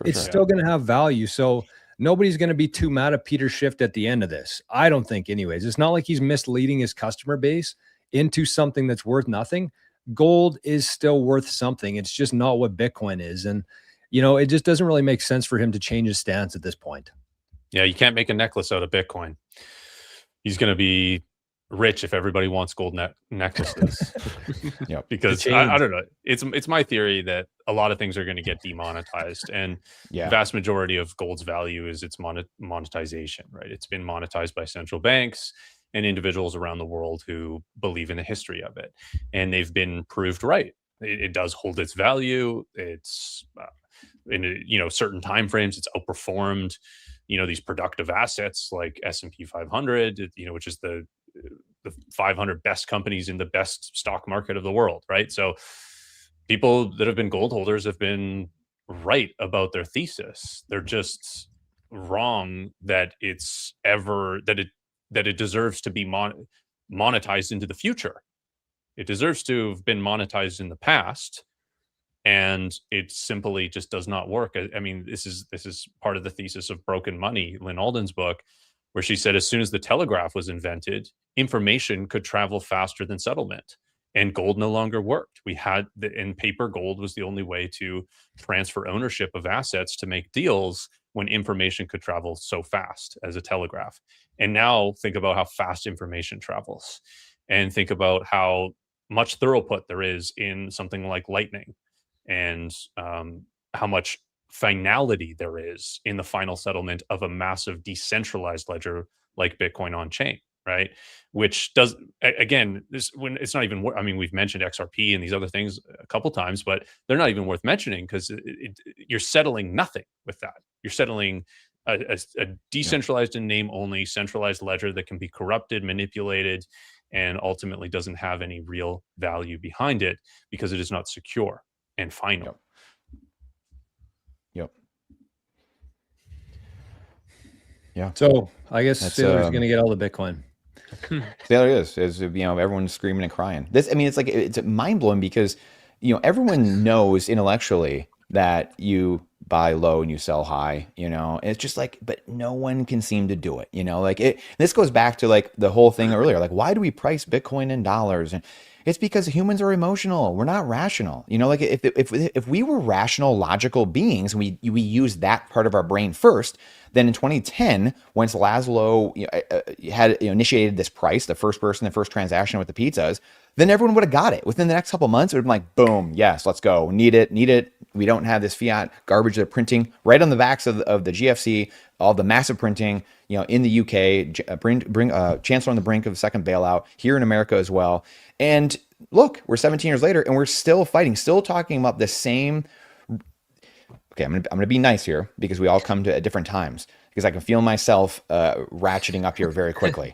It's still going to have value. So nobody's going to be too mad at Peter Schiff at the end of this. I don't think anyways. It's not like he's misleading his customer base into something that's worth nothing. Gold is still worth something. It's just not what Bitcoin is. And, you know, it just doesn't really make sense for him to change his stance at this point. Yeah, you can't make a necklace out of Bitcoin. He's going to be rich if everybody wants gold necklaces. Because I don't know. It's my theory that a lot of things are going to get demonetized, and the vast majority of gold's value is its monetization, right? It's been monetized by central banks and individuals around the world who believe in the history of it, and they've been proved right. It does hold its value. It's in certain timeframes, it's outperformed these productive assets like S&P 500, which is the 500 best companies in the best stock market of the world, right? So people that have been gold holders have been right about their thesis. They're just wrong that it deserves to be monetized into the future. It deserves to have been monetized in the past, and it simply just does not work. I mean, this is part of the thesis of Broken Money, Lynn Alden's book, where she said as soon as the telegraph was invented, information could travel faster than settlement, and gold no longer worked. And paper gold was the only way to transfer ownership of assets to make deals when information could travel so fast as a telegraph. And now think about how fast information travels, and think about how much throughput there is in something like Lightning, and how much finality there is in the final settlement of a massive decentralized ledger like Bitcoin on chain, right? Which does, again, when it's not even, I mean, we've mentioned XRP and these other things a couple times, but they're not even worth mentioning because you're settling nothing with that. You're settling a decentralized and name only centralized ledger that can be corrupted, manipulated, and ultimately doesn't have any real value behind it because it is not secure and final. Yep. Yeah. So I guess That's, Sailor's going to get all the Bitcoin. There it is, everyone's screaming and crying. This, I mean, it's like, it's mind blowing because, everyone knows intellectually that you buy low and you sell high, and it's just like, but no one can seem to do it, like this goes back to like the whole thing earlier, like, why do we price Bitcoin in dollars? And it's because humans are emotional. We're not rational. Like if we were rational, logical beings, and we use that part of our brain first, then in 2010, once Laszlo had initiated this price, the first transaction with the pizzas, then everyone would have got it. Within the next couple of months, it would have been like, boom, yes, let's go. Need it. We don't have this fiat garbage they're printing right on the backs of the GFC, all the massive printing, in the UK, Chancellor on the brink of a second bailout, here in America as well. And look, we're 17 years later and we're still fighting, still talking about the same. Okay, I'm gonna be nice here because we all come to at different times, because I can feel myself ratcheting up here very quickly.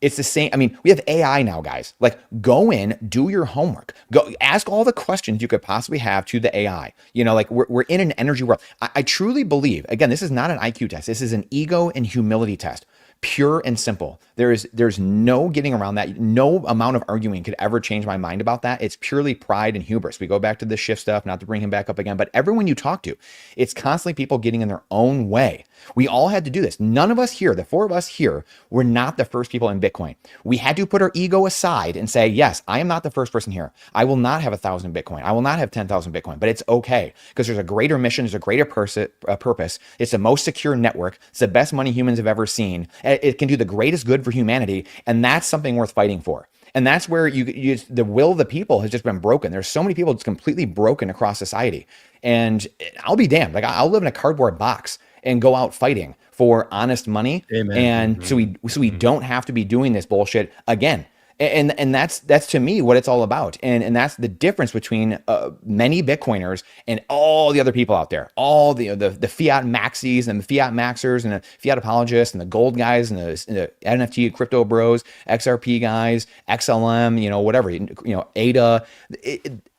It's the same. I mean, we have AI now, guys. Like, go in, do your homework, go ask all the questions you could possibly have to the AI. Like we're in an energy world. I truly believe, again, this is not an IQ test. This is an ego and humility test. Pure and simple. There's no getting around that. No amount of arguing could ever change my mind about that. It's purely pride and hubris. We go back to the Schiff stuff, not to bring him back up again, but everyone you talk to, it's constantly people getting in their own way. We all had to do this. None of us here, the four of us here, were not the first people in Bitcoin. We had to put our ego aside and say, yes, I am not the first person here. I will not have 1,000 Bitcoin. I will not have 10,000 Bitcoin, but it's okay because there's a greater mission. There's a greater purpose. It's the most secure network. It's the best money humans have ever seen. It can do the greatest good for humanity. And that's something worth fighting for. And that's where the will of the people has just been broken. There's so many people it's completely broken across society. And I'll be damned. Like, I'll live in a cardboard box and go out fighting for honest money. Amen. And so we don't have to be doing this bullshit again. And that's to me what it's all about. And that's the difference between many Bitcoiners and all the other people out there, all the fiat maxis and the fiat maxers and the fiat apologists and the gold guys and the NFT crypto bros, XRP guys, XLM, whatever, ADA.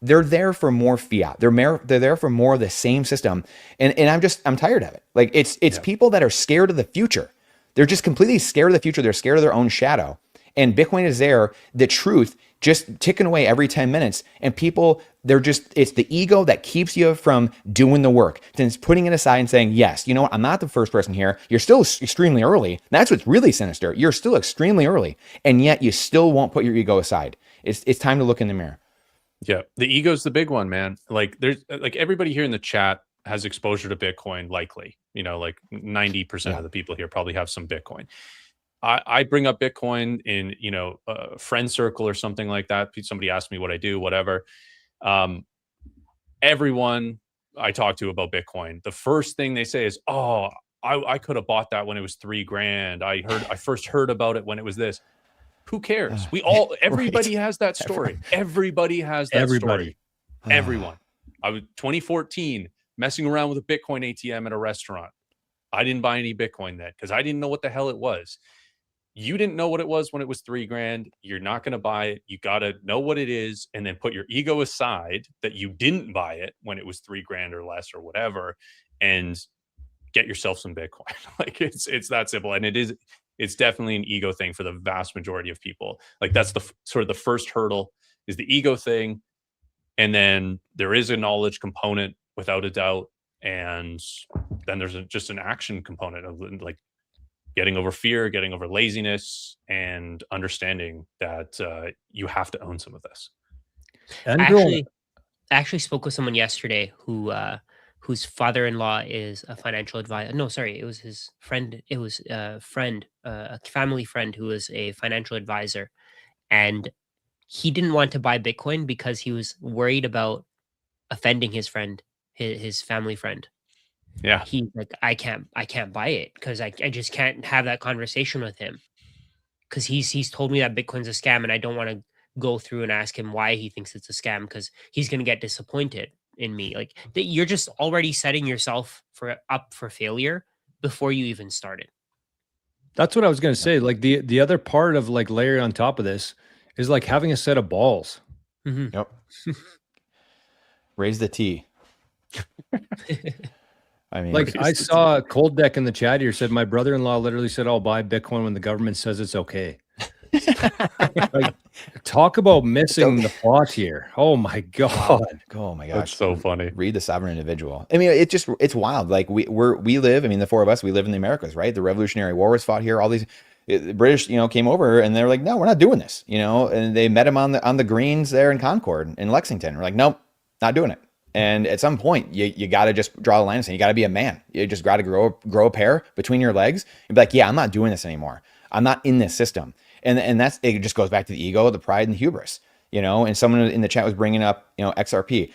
They're there for more fiat. They're there for more of the same system. And I'm tired of it. Like it's people that are scared of the future. They're just completely scared of the future. They're scared of their own shadow. And Bitcoin is there, the truth just ticking away every 10 minutes. And people, it's the ego that keeps you from doing the work. Then it's putting it aside and saying, yes, you know what? I'm not the first person here. You're still extremely early. That's what's really sinister. You're still extremely early. And yet you still won't put your ego aside. It's time to look in the mirror. Yeah. The ego's the big one, man. Like there's like everybody here in the chat has exposure to Bitcoin, likely, like 90% of the people here probably have some Bitcoin. I bring up Bitcoin in, a friend circle or something like that. Somebody asked me what I do, whatever. Everyone I talk to about Bitcoin, the first thing they say is, oh, I could have bought that when it was $3,000. I first heard about it when it was this. Who cares? Everybody has that story. Everybody has that story. Everyone. I was 2014 messing around with a Bitcoin ATM at a restaurant. I didn't buy any Bitcoin then because I didn't know what the hell it was. You didn't know what it was when it was $3,000. You're not going to buy it. You got to know what it is and then put your ego aside that you didn't buy it when it was $3,000 or less or whatever, and get yourself some Bitcoin. Like it's that simple. And it's definitely an ego thing for the vast majority of people. Like that's the sort of the first hurdle is the ego thing. And then there is a knowledge component without a doubt. And then there's just an action component of like getting over fear, getting over laziness, and understanding that you have to own some of this. I actually spoke with someone yesterday whose father-in-law is a financial advisor. No, sorry, it was his friend. It was a family friend who was a financial advisor, and he didn't want to buy Bitcoin because he was worried about offending his friend, his family friend. Yeah. He's like, I can't buy it because I just can't have that conversation with him because he's told me that Bitcoin's a scam and I don't want to go through and ask him why he thinks it's a scam because he's going to get disappointed in me. Like you're just already setting yourself up for failure before you even started. That's what I was going to say. Like the other part of like layering on top of this is like having a set of balls. Yep. Raise the T. I mean, Like I saw Cold Deck in the chat here said, my brother-in-law literally said, I'll buy Bitcoin when the government says it's okay. Like, talk about missing the plot here. Oh my God. oh my gosh. That's so funny. Read The Sovereign Individual. I mean, it's wild. Like we live, I mean, the four of us, we live in the Americas, right? The Revolutionary War was fought here. All these the British, came over and they're like, no, we're not doing this, and they met him on the greens there in Concord in Lexington. We're like, nope, not doing it. And at some point, you got to just draw a line and say, you got to be a man. You just got to grow a pair between your legs and be like, yeah, I'm not doing this anymore. I'm not in this system. And that's, it just goes back to the ego, the pride, and the hubris, and someone in the chat was bringing up, XRP.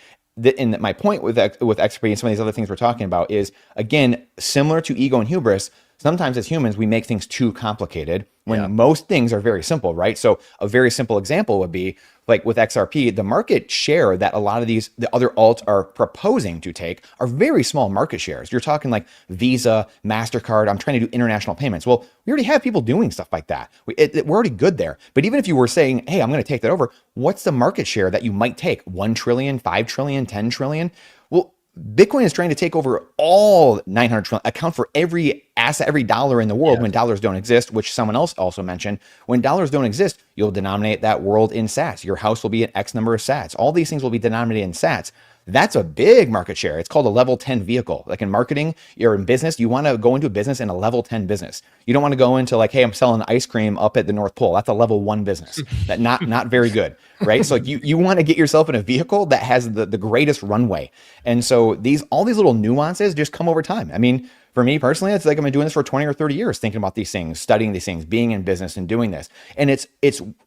And my point with XRP and some of these other things we're talking about is, again, similar to ego and hubris. Sometimes as humans, we make things too complicated when most things are very simple, right? So a very simple example would be like with XRP, the market share that a lot of the other alts are proposing to take are very small market shares. You're talking like Visa, MasterCard. I'm trying to do international payments. Well, we already have people doing stuff like that. We're already good there. But even if you were saying, hey, I'm going to take that over, what's the market share that you might take? 1 trillion, 5 trillion, 10 trillion? Well, Bitcoin is trying to take over all 900 trillion, account for every asset, every dollar in the world when dollars don't exist, which someone else also mentioned. When dollars don't exist, you'll denominate that world in sats. Your house will be an X number of sats. All these things will be denominated in sats. That's a big market share. It's called a level 10 vehicle. Like in marketing, you're in business, you want to go into a business in a level 10 business. You don't want to go into like, hey, I'm selling ice cream up at the North Pole. That's a level 1 business. That not very good, right? So you want to get yourself in a vehicle that has the greatest runway. And so all these little nuances just come over time. I mean, for me personally, it's like I've been doing this for 20 or 30 years, thinking about these things, studying these things, being in business and doing this. And it's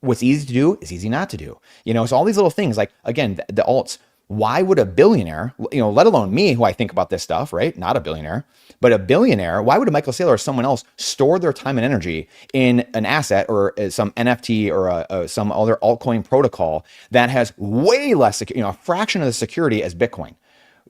what's easy to do is easy not to do. So all these little things, like again, the alts. Why would a billionaire, let alone me, who I think about this stuff, right? Not a billionaire, but a billionaire, why would a Michael Saylor or someone else store their time and energy in an asset or some NFT or some other altcoin protocol that has way less, a fraction of the security as Bitcoin?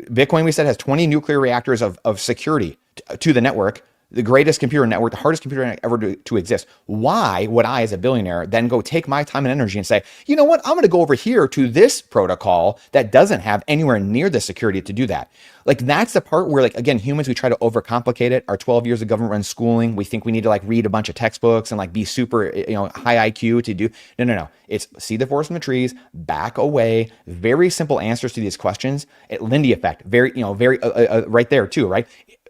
Bitcoin, we said, has 20 nuclear reactors of security to the network, the greatest computer network, the hardest computer network ever to exist. Why would I, as a billionaire, then go take my time and energy and say, you know what, I'm going to go over here to this protocol that doesn't have anywhere near the security to do that? Like, that's the part where, like, again, humans, we try to overcomplicate it. Our 12 years of government run schooling, we think we need to like read a bunch of textbooks and like be super, high IQ to do. No. It's see the forest from the trees, back away. Very simple answers to these questions. Lindy effect, very right there too, right?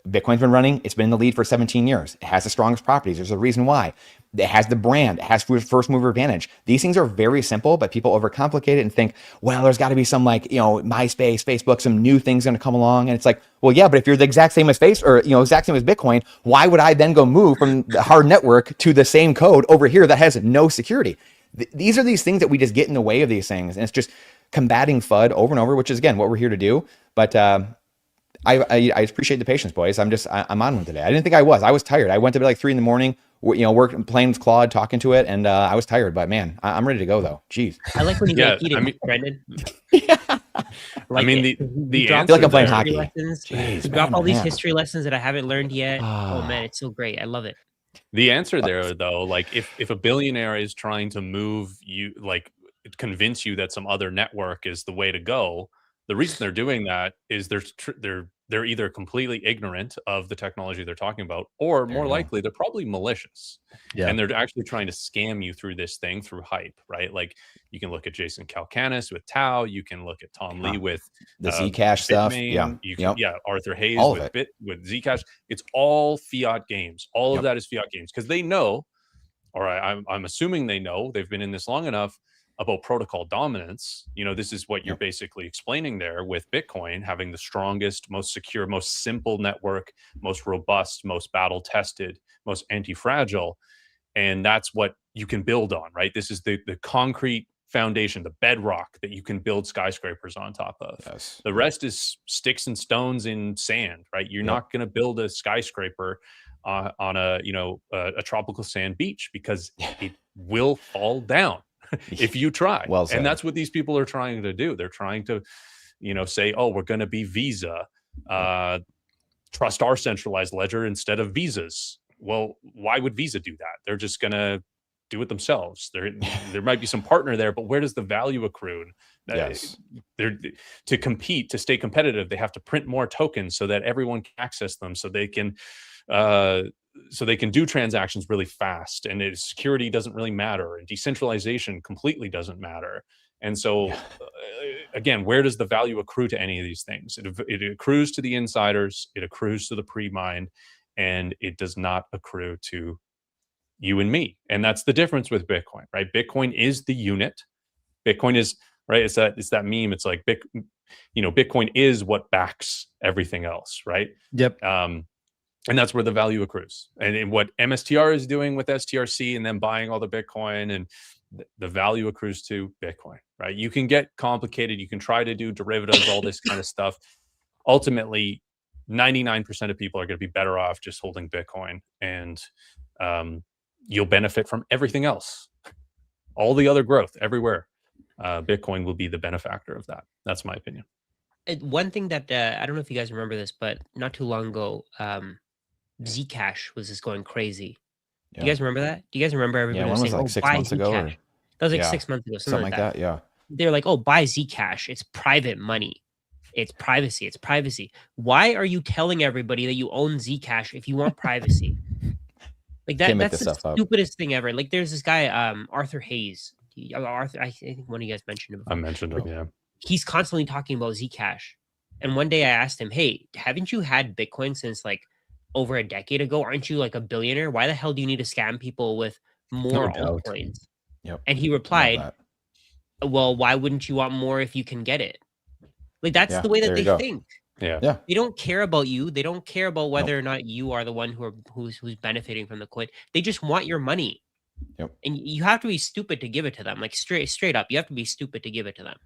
Bitcoin's been running. It's been in the lead for 17 years. It has the strongest properties. There's a reason why. It has the brand. It has first mover advantage. These things are very simple, but people overcomplicate it and think, well, there's got to be some like, MySpace, Facebook, some new things going to come along. And it's like, well, yeah, but if you're the exact same as exact same as Bitcoin, why would I then go move from the hard network to the same code over here that has no security? These are these things that we just get in the way of these things. And it's just combating FUD over and over, which is, again, what we're here to do. But, I appreciate the patience, boys. I'm on one today. I didn't think I was. I was tired. I went to bed like 3 a.m, working, playing with Claude, talking to it, and I was tired. But man, I'm ready to go though. Jeez. I like when you get heated, Brendan. I mean, the I feel like I'm playing hockey. Jeez, drop all these history lessons that I haven't learned yet. Oh man, it's so great. I love it. The answer there, though, like if a billionaire is trying to move you, like convince you that some other network is the way to go, the reason they're doing that is they're either completely ignorant of the technology they're talking about, or more likely they're probably malicious. And they're actually trying to scam you through this thing through hype, right? Like you can look at Jason Calacanis with Tau, you can look at Tom Lee with the Zcash stuff. Arthur Hayes all with Zcash. It's all fiat games. All of that is fiat games because they know, or I'm assuming they know, they've been in this long enough, about protocol dominance. This is what you're basically explaining there with Bitcoin having the strongest, most secure, most simple network, most robust, most battle tested, most anti-fragile. And that's what you can build on, right? This is the concrete foundation, the bedrock that you can build skyscrapers on top of. Yes. The rest is sticks and stones in sand, right? You're not going to build a skyscraper on a tropical sand beach because it will fall down if you try. Well said. And that's what these people are trying to do. They're trying to, say, oh, we're going to be Visa. Trust our centralized ledger instead of Visa's. well, why would Visa do that? They're just going to do it themselves. There might be some partner there, but where does the value accrue? Yes. They're to compete, to stay competitive, they have to print more tokens so that everyone can access them, so they can do transactions really fast, and security doesn't really matter, and decentralization completely doesn't matter. And so again, where does the value accrue to any of these things? It accrues to the insiders, it accrues to the pre-mined, and it does not accrue to you and me. And that's the difference with Bitcoin, right? Bitcoin is the unit. Bitcoin is, right, it's that meme. It's like Bitcoin is what backs everything else, right? Yep. And that's where the value accrues. And what MSTR is doing with STRC and then buying all the Bitcoin, and the value accrues to Bitcoin, right? You can get complicated. You can try to do derivatives, all this kind of stuff. Ultimately, 99% of people are going to be better off just holding Bitcoin, and you'll benefit from everything else, all the other growth everywhere. Bitcoin will be the benefactor of that. That's my opinion. One thing that I don't know if you guys remember this, but not too long ago, Zcash was just going crazy. Yeah. Do you guys remember that? Do you guys remember everybody when was was saying, it, like 6 months ago? Or, that was like 6 months ago, something like that. Yeah. They're like, oh, buy Zcash. It's private money. It's privacy. It's privacy. Why are you telling everybody that you own Zcash if you want privacy? Like that's the stupidest thing ever. Like there's this guy, Arthur Hayes. Arthur, I think one of you guys mentioned him before. I mentioned him, yeah. He's constantly talking about Zcash. And one day I asked him, hey, haven't you had Bitcoin since like over a decade ago? Aren't you like a billionaire? Why the hell do you need to scam people with more altcoins? Yep. And he replied, well, why wouldn't you want more if you can get it? Like that's the way that they think. Yeah. They don't care about you. They don't care about whether or not you are the one who's benefiting from the coin. They just want your money. Yep. And you have to be stupid to give it to them. Like straight up, you have to be stupid to give it to them.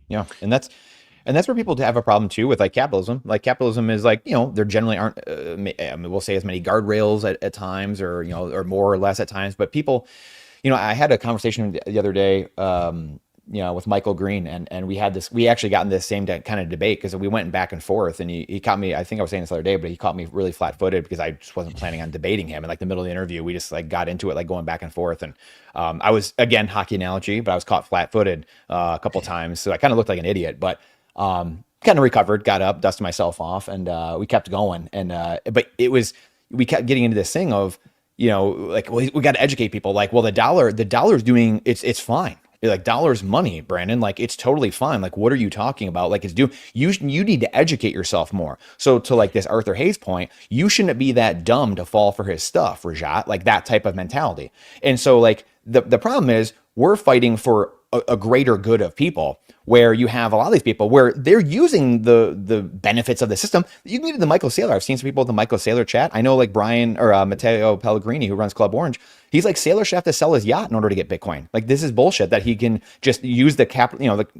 Yeah. And that's where people have a problem too with like capitalism. Like capitalism is like, there generally aren't, we'll say as many guardrails at times, or, or more or less at times, but people, I had a conversation the other day, with Michael Green, and we actually got in this same kind of debate, because we went back and forth, and he caught me, I think I was saying this the other day, but he caught me really flat footed because I just wasn't planning on debating him. And like the middle of the interview, we just like got into it, like going back and forth. And I was, again, hockey analogy, but I was caught flat footed a couple times. So I kind of looked like an idiot, but kind of recovered, got up, dusted myself off, and we kept going. And, but we kept getting into this thing of, like, well, we got to educate people. Like, well, the dollar's doing, it's fine. Like dollar's money, Brandon, like it's totally fine. Like, what are you talking about? Like you need to educate yourself more. So to like this Arthur Hayes point, you shouldn't be that dumb to fall for his stuff, Rajat, like that type of mentality. And so like the problem is we're fighting for a greater good of people, where you have a lot of these people where they're using the benefits of the system. You can get the Michael Saylor. I've seen some people in the Michael Saylor chat. I know like Brian or Matteo Pellegrini, who runs Club Orange. He's like, Saylor should have to sell his yacht in order to get Bitcoin. Like, this is bullshit that he can just use the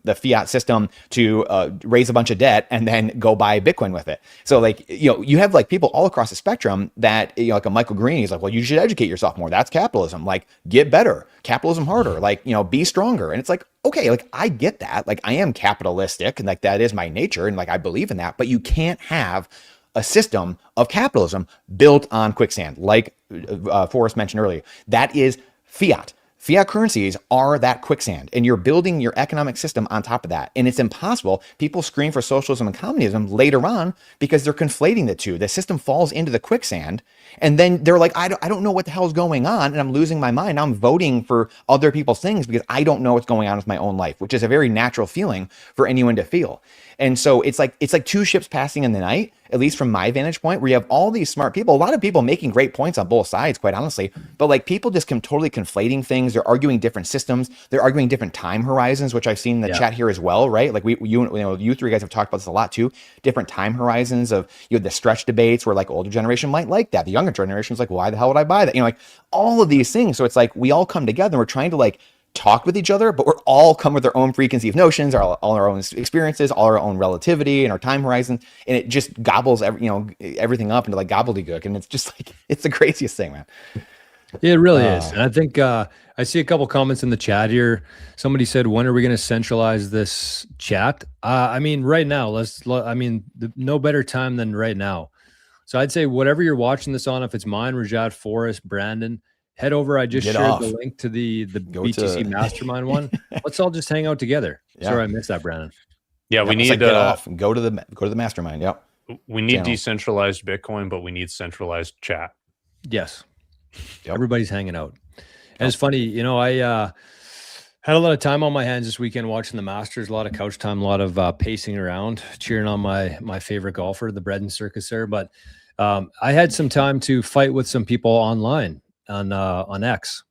the fiat system to raise a bunch of debt and then go buy Bitcoin with it. So like, you have like people all across the spectrum that, like a Michael Green, he's like, well, you should educate yourself more. That's capitalism. Like, get better. Capitalism harder. Like, be stronger. And it's like, okay, like I get that. Like, I am capitalistic, and like that is my nature, and like I believe in that. But you can't have a system of capitalism built on quicksand, like Forrest mentioned earlier. That is fiat. Fiat currencies are that quicksand, and you're building your economic system on top of that. And it's impossible. People scream for socialism and communism later on because they're conflating the two. The system falls into the quicksand, and then they're like, I don't know what the hell is going on, and I'm losing my mind. Now I'm voting for other people's things because I don't know what's going on with my own life, which is a very natural feeling for anyone to feel. And so it's like two ships passing in the night, at least from my vantage point, where you have all these smart people, a lot of people making great points on both sides, quite honestly, but like people just totally conflating things. They're arguing different systems. They're arguing different time horizons, which I've seen in the chat here as well, right? Like you three guys have talked about this a lot too. Different time horizons of, the stretch debates where like older generation might like that. The younger generation is like, why the hell would I buy that? Like all of these things. So it's like, we all come together and we're trying to like talk with each other, but we're all come with our own preconceived notions, all our own experiences, all our own relativity and our time horizon, and it just gobbles everything up into like gobbledygook, and it's just like, it's the craziest thing, man. Yeah, it really is. And I think I see a couple comments in the chat here. Somebody said, when are we going to centralize this chat? I mean, right now, no better time than right now. So I'd say whatever you're watching this on, if it's mine, Rajat, Forrest, Brandon, head over. I just Get shared off. the link to the Go BTC to- Mastermind one. Let's all just hang out together. Yeah. Sorry, I missed that, Brandon. Yeah, we It's need like get off and go to the mastermind. Yep. we need channel. decentralized Bitcoin, but we need centralized chat. Yes. Yep. Everybody's hanging out. And it's funny, you know, I had a lot of time on my hands this weekend watching the Masters, a lot of couch time, a lot of pacing around, cheering on my favorite golfer, the Bread and Circus there. But I had some time to fight with some people online on X.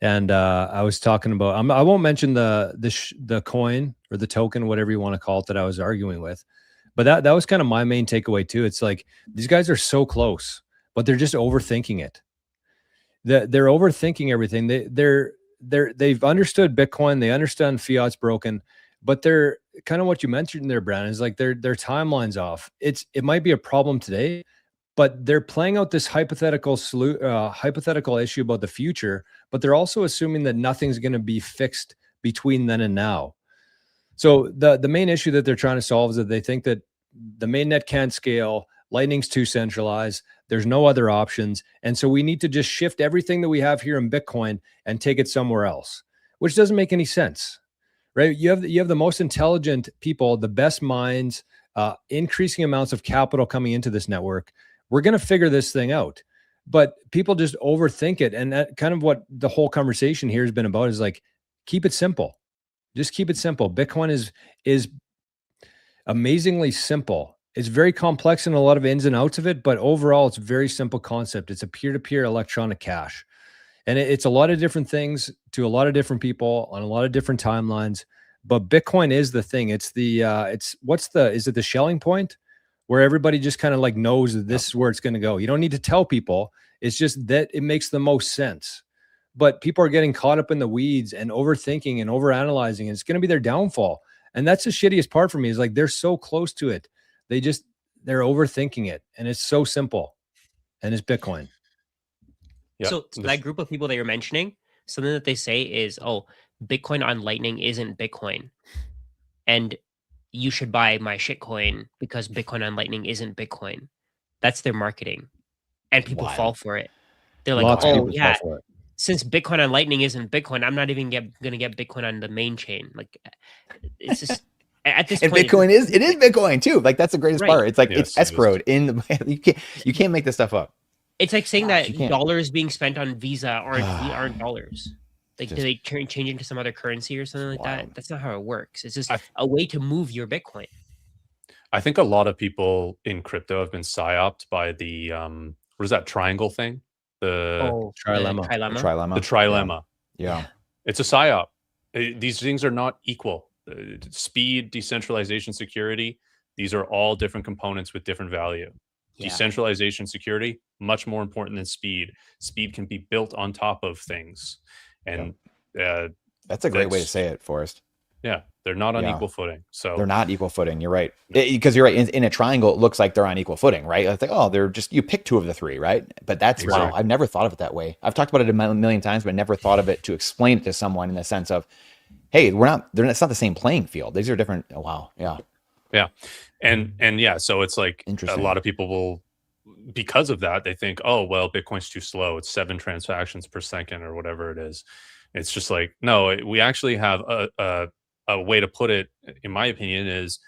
And I was talking about, I won't mention the coin or the token, whatever you want to call it, that I was arguing with. But that was kind of my main takeaway too. It's like, these guys are so close, but they're just overthinking it. They're overthinking everything. They've understood Bitcoin. They understand fiat's broken, but they're kind of what you mentioned there, Brandon, is like their timeline's off. It might be a problem today, but they're playing out this hypothetical issue about the future, but they're also assuming that nothing's going to be fixed between then and now. So the main issue that they're trying to solve is that they think that the mainnet can't scale, Lightning's too centralized, there's no other options, and so we need to just shift everything that we have here in Bitcoin and take it somewhere else, which doesn't make any sense, right? You have the most intelligent people, the best minds, increasing amounts of capital coming into this network. We're going to figure this thing out, but people just overthink it, and that kind of what the whole conversation here has been about is like, keep it simple. Just keep it simple. Bitcoin is amazingly simple. It's very complex in a lot of ins and outs of it, but overall, it's a very simple concept. It's a peer-to-peer electronic cash. And it's a lot of different things to a lot of different people on a lot of different timelines. But Bitcoin is the thing. It's is it the Schelling point where everybody just kind of like knows that this is where it's going to go? You don't need to tell people. It's just that it makes the most sense. But people are getting caught up in the weeds and overthinking and overanalyzing, and it's going to be their downfall. And that's the shittiest part for me, is like they're so close to it. They're overthinking it, and it's so simple, and it's Bitcoin. Yeah. So that group of people that you're mentioning, something that they say is, oh, Bitcoin on Lightning isn't Bitcoin, and you should buy my shitcoin because Bitcoin on Lightning isn't Bitcoin. That's their marketing, and people fall for it. They're like, Lots of oh people yeah, fall for it. Since Bitcoin on Lightning isn't Bitcoin, I'm not even going to get Bitcoin on the main chain. Like, it's just at this And point, Bitcoin is Bitcoin too. Like that's the greatest Right. part. It's like Yes, it's it is. escrowed in the you can't make this stuff up. it's like saying Gosh, that you can't. dollars being spent on Visa aren't dollars. Like, Just- do they change into some other currency or something like Wild. that? That's not how it works. It's just I- a way to move your Bitcoin. I think a lot of people in crypto have been psyoped by the what is that triangle thing? The trilemma. The trilemma. Trilemma. the trilemma. Yeah. It's a psyop. These things are not equal. Speed, decentralization, security, these are all different components with different value. Yeah. Decentralization, security, much more important than speed. Speed can be built on top of things. And That's a great way to That's- say it, Forrest. yeah, they're not on Yeah. equal footing. So They're not equal footing. You're right. Because you're right. In a triangle, it looks like they're on equal footing, right? It's like, oh, they're just, you pick two of the three, right? But that's, wow, Exactly. I've never thought of it that way. I've talked about it a million times, but never thought of it to explain it to someone in the sense of, hey, it's not the same playing field. These are different. Oh, wow. Yeah. Yeah. And yeah, so it's like a Interesting. lot of people will, because of that, they think, oh, well, Bitcoin's too slow. It's 7 transactions per second or whatever it is. It's just like, no, we actually have a way to put it, in my opinion, is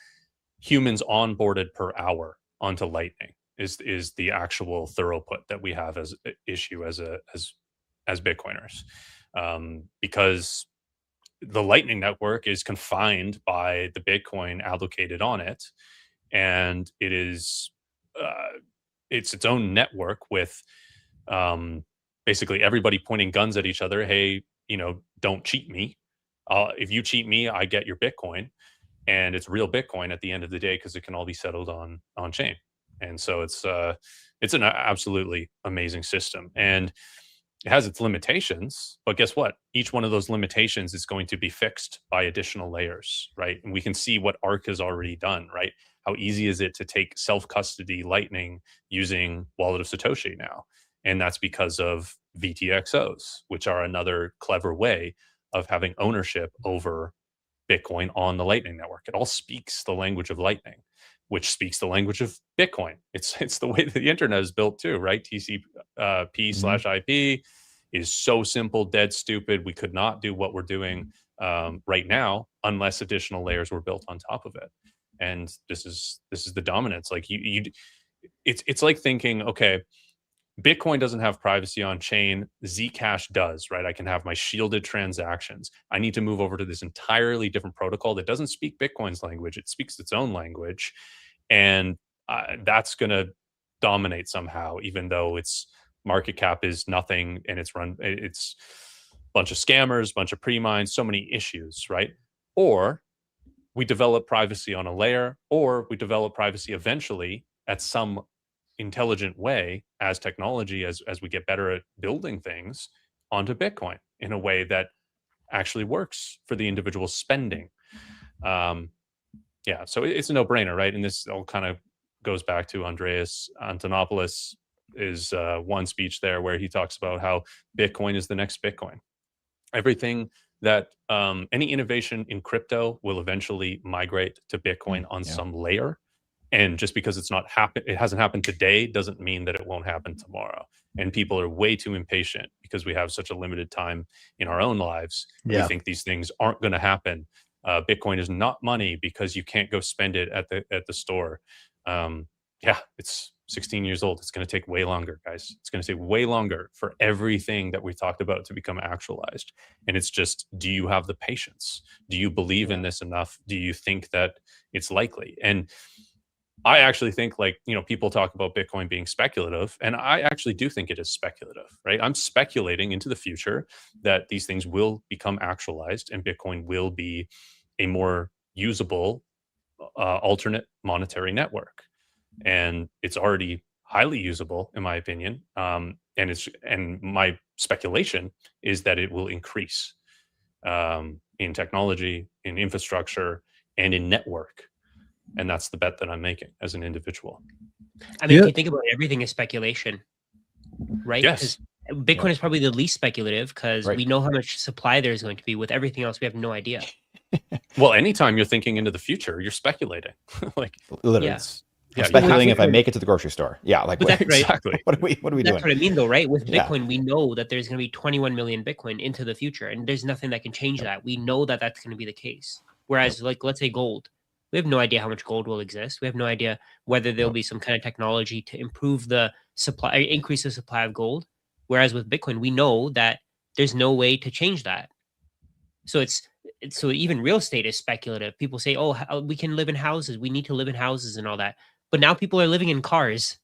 humans onboarded per hour onto Lightning is the actual throughput that we have as a issue as Bitcoiners. Because the Lightning network is confined by the Bitcoin allocated on it, and it is it's its own network with basically everybody pointing guns at each other. Hey, don't cheat me. If you cheat me, I get your Bitcoin, and it's real Bitcoin at the end of the day because it can all be settled on chain. And so it's an absolutely amazing system, and it has its limitations, but guess what? Each one of those limitations is going to be fixed by additional layers, right? And we can see what ARK has already done, right? How easy is it to take self-custody Lightning using Wallet of Satoshi now? And that's because of VTXOs, which are another clever way of having ownership over Bitcoin on the Lightning network. It all speaks the language of Lightning. which speaks the language of Bitcoin. It's the way that the internet is built too, right? TCP/IP is so simple, dead stupid. We could not do what we're doing right now unless additional layers were built on top of it. And this is the dominance. Like it's like thinking, okay, Bitcoin doesn't have privacy on chain. Zcash does, right? I can have my shielded transactions. I need to move over to this entirely different protocol that doesn't speak Bitcoin's language. It speaks its own language. And that's going to dominate somehow, even though its market cap is nothing and it's a bunch of scammers, bunch of pre-mines, so many issues, right? Or we develop privacy on a layer, or we develop privacy eventually at some intelligent way as technology, as we get better at building things onto Bitcoin in a way that actually works for the individual spending. Yeah, so it's a no-brainer, right? And this all kind of goes back to Andreas Antonopoulos' one speech there where he talks about how Bitcoin is the next Bitcoin. Everything that any innovation in crypto will eventually migrate to Bitcoin on some layer. And just because it hasn't happened today doesn't mean that it won't happen tomorrow. And people are way too impatient because we have such a limited time in our own lives. We think these things aren't going to happen. Bitcoin is not money because you can't go spend it at the store. It's 16 years old. It's going to take way longer, guys. It's going to take way longer for everything that we talked about to become actualized. And it's just, do you have the patience? Do you believe in this enough? Do you think that it's likely? And I actually think, like, people talk about Bitcoin being speculative, and I actually do think it is speculative, right? I'm speculating into the future that these things will become actualized and Bitcoin will be a more usable alternate monetary network. And it's already highly usable, in my opinion. And my speculation is that it will increase in technology, in infrastructure, and in network. And that's the bet that I'm making as an individual. I mean, if you think about it, everything is speculation, right? Yes. Bitcoin is probably the least speculative because we know how much supply there's going to be. With everything else, we have no idea. Well, anytime you're thinking into the future, you're speculating. Like literally, I'm speculating if I make it to the grocery store. Yeah, like exactly. What are we doing? That's what I mean, though, right? With Bitcoin, we know that there's going to be 21 million Bitcoin into the future, and there's nothing that can change that. We know that that's going to be the case. Whereas, like, let's say gold. We have no idea how much gold will exist. We have no idea whether there'll be some kind of technology to improve the supply, increase the supply of gold. Whereas with Bitcoin, we know that there's no way to change that. So so even real estate is speculative. People say, "Oh, we can live in houses. We need to live in houses and all that." But now people are living in cars.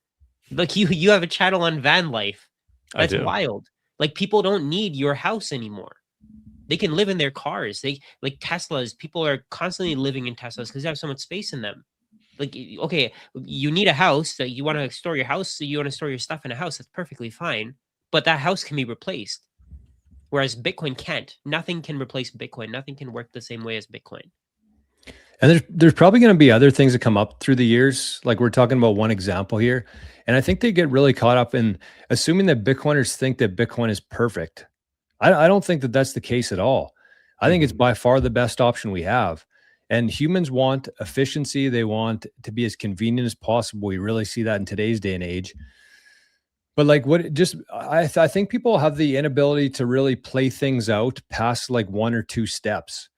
Like you have a channel on van life. That's wild. Like people don't need your house anymore. They can live in their cars. They like Teslas. People are constantly living in Teslas because they have so much space in them. Like, okay, you need a house that you want to store your house. So you want to store your stuff in a house. That's perfectly fine. But that house can be replaced. Whereas Bitcoin can't. Nothing can replace Bitcoin. Nothing can work the same way as Bitcoin. And there's probably going to be other things that come up through the years. Like we're talking about one example here. And I think they get really caught up in assuming that Bitcoiners think that Bitcoin is perfect. I don't think that that's the case at all. I think it's by far the best option we have. And humans want efficiency. They want to be as convenient as possible. We really see that in today's day and age. But like I think people have the inability to really play things out past like one or two steps.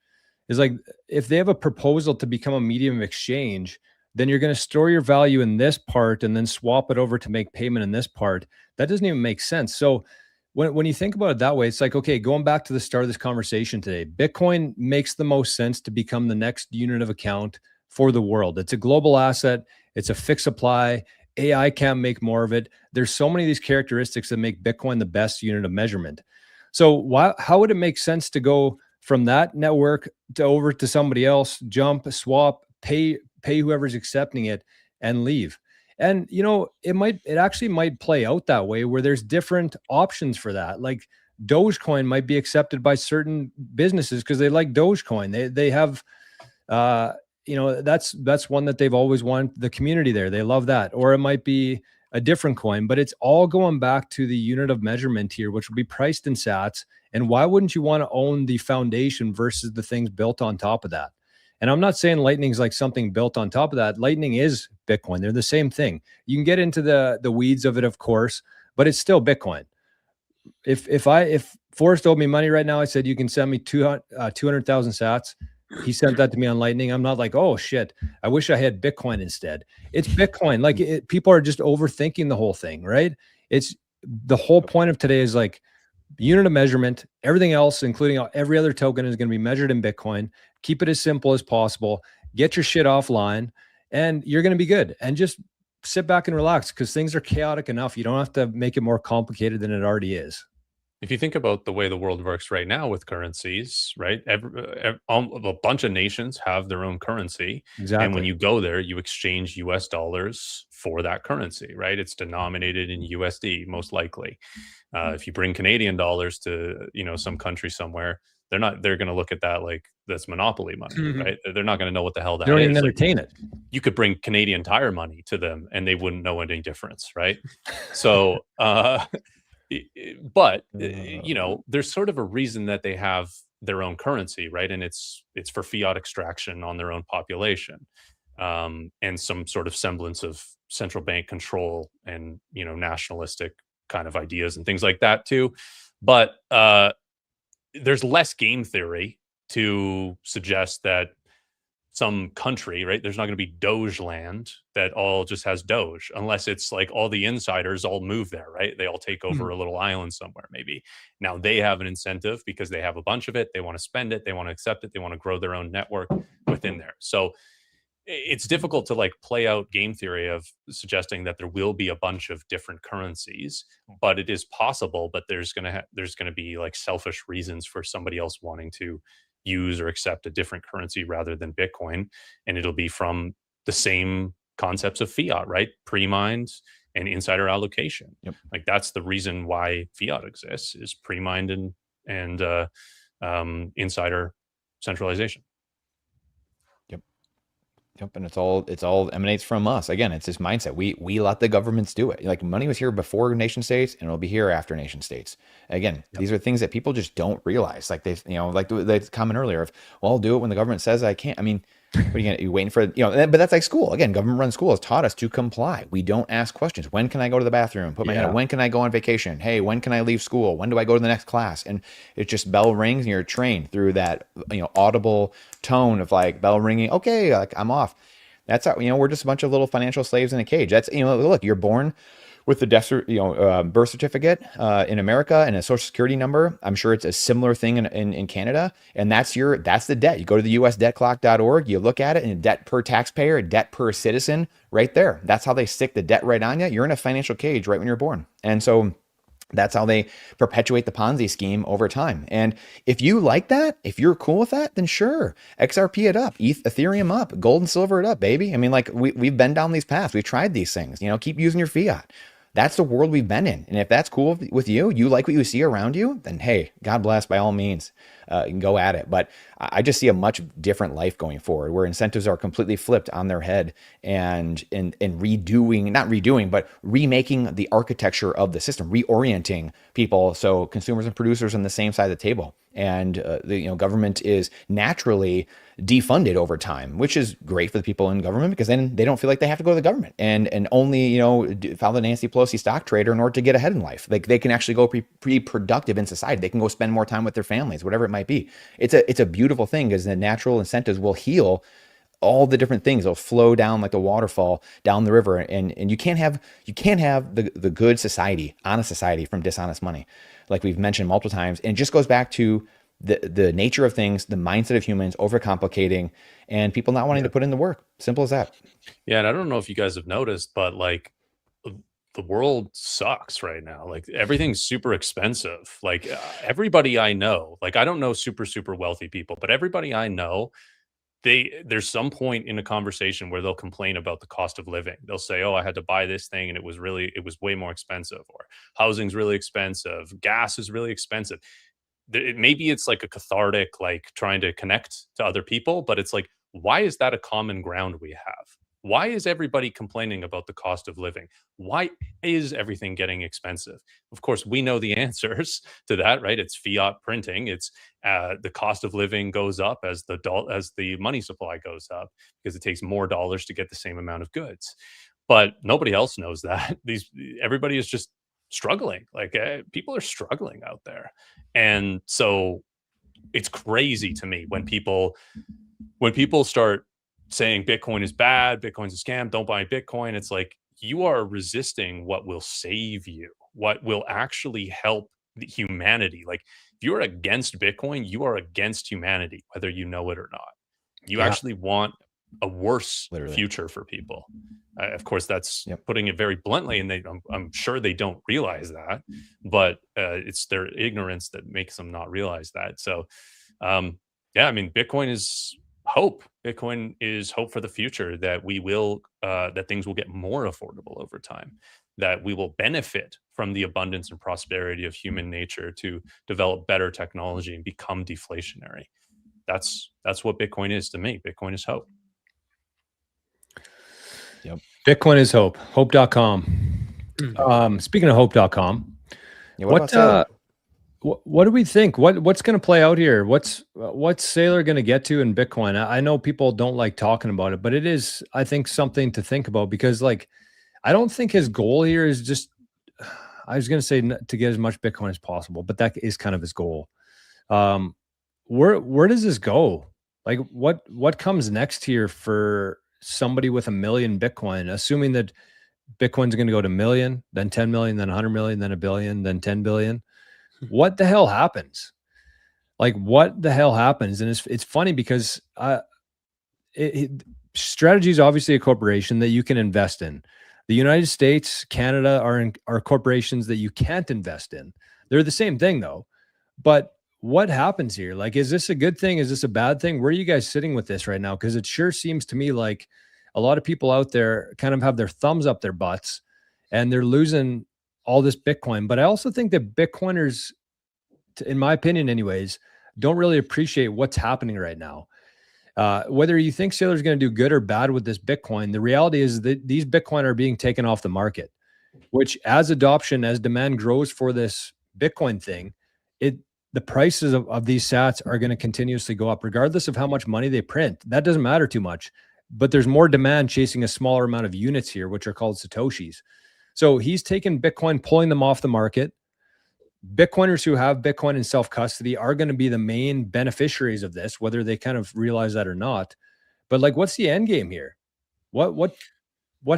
It's like if they have a proposal to become a medium of exchange, then you're going to store your value in this part and then swap it over to make payment in this part. That doesn't even make sense. So when you think about it that way, it's like, okay, going back to the start of this conversation today, Bitcoin makes the most sense to become the next unit of account for the world. It's a global asset. It's a fixed supply. AI can't make more of it. There's so many of these characteristics that make Bitcoin the best unit of measurement. So how would it make sense to go from that network to over to somebody else, jump, swap, pay whoever's accepting it and leave? And, it actually might play out that way where there's different options for that. Like Dogecoin might be accepted by certain businesses because they like Dogecoin. They have, that's one that they've always wanted, the community there. They love that. Or it might be a different coin, but it's all going back to the unit of measurement here, which will be priced in sats. And why wouldn't you want to own the foundation versus the things built on top of that? And I'm not saying Lightning's like something built on top of that. Lightning is Bitcoin. They're the same thing. You can get into the weeds of it, of course, but it's still Bitcoin. If Forrest owed me money right now, I said, you can send me 200,000 sats. He sent that to me on Lightning. I'm not like, oh shit, I wish I had Bitcoin instead. It's Bitcoin. Like people are just overthinking the whole thing, right? It's the whole point of today is like unit of measurement. Everything else, including every other token, is going to be measured in Bitcoin. Keep it as simple as possible. Get your shit offline and you're going to be good. And just sit back and relax because things are chaotic enough. You don't have to make it more complicated than it already is. If you think about the way the world works right now with currencies, right? A bunch of nations have their own currency. Exactly. And when you go there, you exchange US dollars for that currency, right? It's denominated in USD, most likely. If you bring Canadian dollars to, some country somewhere, they're going to look at that like that's monopoly money, right? They're not going to know what the hell that is. They don't even entertain it. You could bring Canadian Tire money to them and they wouldn't know any difference, right? So, but there's sort of a reason that they have their own currency, right? And it's for fiat extraction on their own population, and some sort of semblance of central bank control and nationalistic kind of ideas and things like that too. But there's less game theory to suggest that some country, right? There's not going to be Doge land that all just has Doge, unless it's like all the insiders all move there, right? They all take over a little island somewhere, maybe. Now they have an incentive because they have a bunch of it. They want to spend it. They want to accept it. They want to grow their own network within there. So it's difficult to like play out game theory of suggesting that there will be a bunch of different currencies, but it is possible. But there's going to be like selfish reasons for somebody else wanting to use or accept a different currency rather than Bitcoin. And it'll be from the same concepts of fiat, right? Pre-mined and insider allocation. Yep. Like that's the reason why fiat exists, is pre-mined and insider centralization. Yep, and it's all emanates from us. Again, it's this mindset. We let the governments do it. Like money was here before nation states, and it'll be here after nation states. Again, these are things that people just don't realize. Like like the comment earlier of, well, I'll do it when the government says I can't. I mean, what are you waiting for? But that's like school. Again, government-run school has taught us to comply. We don't ask questions. When can I go to the bathroom? Put my hand up. When can I go on vacation? Hey, when can I leave school? When do I go to the next class? And it just bell rings and you're trained through that audible tone of like bell ringing. Okay, like I'm off. That's how we're just a bunch of little financial slaves in a cage. That's look, you're born with the death, birth certificate in America and a social security number. I'm sure it's a similar thing in Canada. And that's the debt. You go to the usdebtclock.org, you look at it, and debt per taxpayer, debt per citizen, right there. That's how they stick the debt right on you. You're in a financial cage right when you're born. And so that's how they perpetuate the Ponzi scheme over time. And if you like that, if you're cool with that, then sure, XRP it up, Ethereum up, gold and silver it up, baby. I mean, like we've been down these paths. We've tried these things, keep using your fiat. That's the world we've been in. And if that's cool with you, you like what you see around you, then hey, God bless, by all means, you can go at it. But I just see a much different life going forward where incentives are completely flipped on their head and remaking the architecture of the system, reorienting people so consumers and producers are on the same side of the table. And the government is naturally defunded over time, which is great for the people in government because then they don't feel like they have to go to the government and only follow the Nancy Pelosi stock trader in order to get ahead in life. Like they can actually go be productive in society. They can go spend more time with their families, whatever it might be. It's a beautiful thing because the natural incentives will heal all the different things. They'll flow down like a waterfall down the river, and you can't have the good society, honest society, from dishonest money, like we've mentioned multiple times. And it just goes back to the nature of things, the mindset of humans, overcomplicating, and people not wanting to put in the work. Simple as that. Yeah, and I don't know if you guys have noticed, but like the world sucks right now. Like everything's super expensive. Like everybody I know, like I don't know super wealthy people, but everybody I know, there's some point in a conversation where they'll complain about the cost of living. They'll say, oh, I had to buy this thing and it was way more expensive, or housing's really expensive, gas is really expensive. Maybe it's like a cathartic, like trying to connect to other people, but it's like, why is that a common ground we have? Why is everybody complaining about the cost of living? Why is everything getting expensive? Of course, we know the answers to that, right? It's fiat printing. It's the cost of living goes up as the money supply goes up, because it takes more dollars to get the same amount of goods. But nobody else knows that. Everybody is just struggling. Like people are struggling out there, and so it's crazy to me when people start saying Bitcoin is bad, Bitcoin's a scam, don't buy Bitcoin. It's like, you are resisting what will save you, what will actually help humanity. Like, if you're against Bitcoin, you are against humanity, whether you know it or not. You actually want a worse future for people. Of course, that's putting it very bluntly, and I'm sure they don't realize that, but it's their ignorance that makes them not realize that. So, I mean, Bitcoin is hope. Bitcoin is hope for the future, that we will, that things will get more affordable over time, that we will benefit from the abundance and prosperity of human nature to develop better technology and become deflationary. That's what Bitcoin is to me. Bitcoin is hope. Yep. Bitcoin is hope. Hope.com. Speaking of hope.com, what do we think? What's going to play out here? What's Saylor going to get to in Bitcoin? I know people don't like talking about it, but it is, I think, something to think about, because like, I don't think his goal here is just, I was going to say to get as much Bitcoin as possible, but that is kind of his goal. Where does this go? Like what comes next here for somebody with 1 million Bitcoin, assuming that Bitcoin's going to go to 1 million, then 10 million, then 100 million, then 1 billion, then 10 billion. What the hell happens? Like, what the hell happens? And it's funny because Strategy is obviously a corporation that you can invest in. The United States, Canada are corporations that you can't invest in. They're the same thing though. But what happens here? Like, is this a good thing? Is this a bad thing? Where are you guys sitting with this right now? Because it sure seems to me like a lot of people out there kind of have their thumbs up their butts and they're losing all this Bitcoin. But I also think that Bitcoiners, in my opinion anyways, don't really appreciate what's happening right now. Whether you think Saylor's going to do good or bad with this Bitcoin, the reality is that these Bitcoin are being taken off the market, which as demand grows for this Bitcoin thing, the prices of these sats are going to continuously go up regardless of how much money they print. That doesn't matter too much, but there's more demand chasing a smaller amount of units here, which are called Satoshis. So he's taken Bitcoin, pulling them off the market. Bitcoiners who have Bitcoin in self-custody are going to be the main beneficiaries of this, whether they kind of realize that or not. But like, what's the end game here? What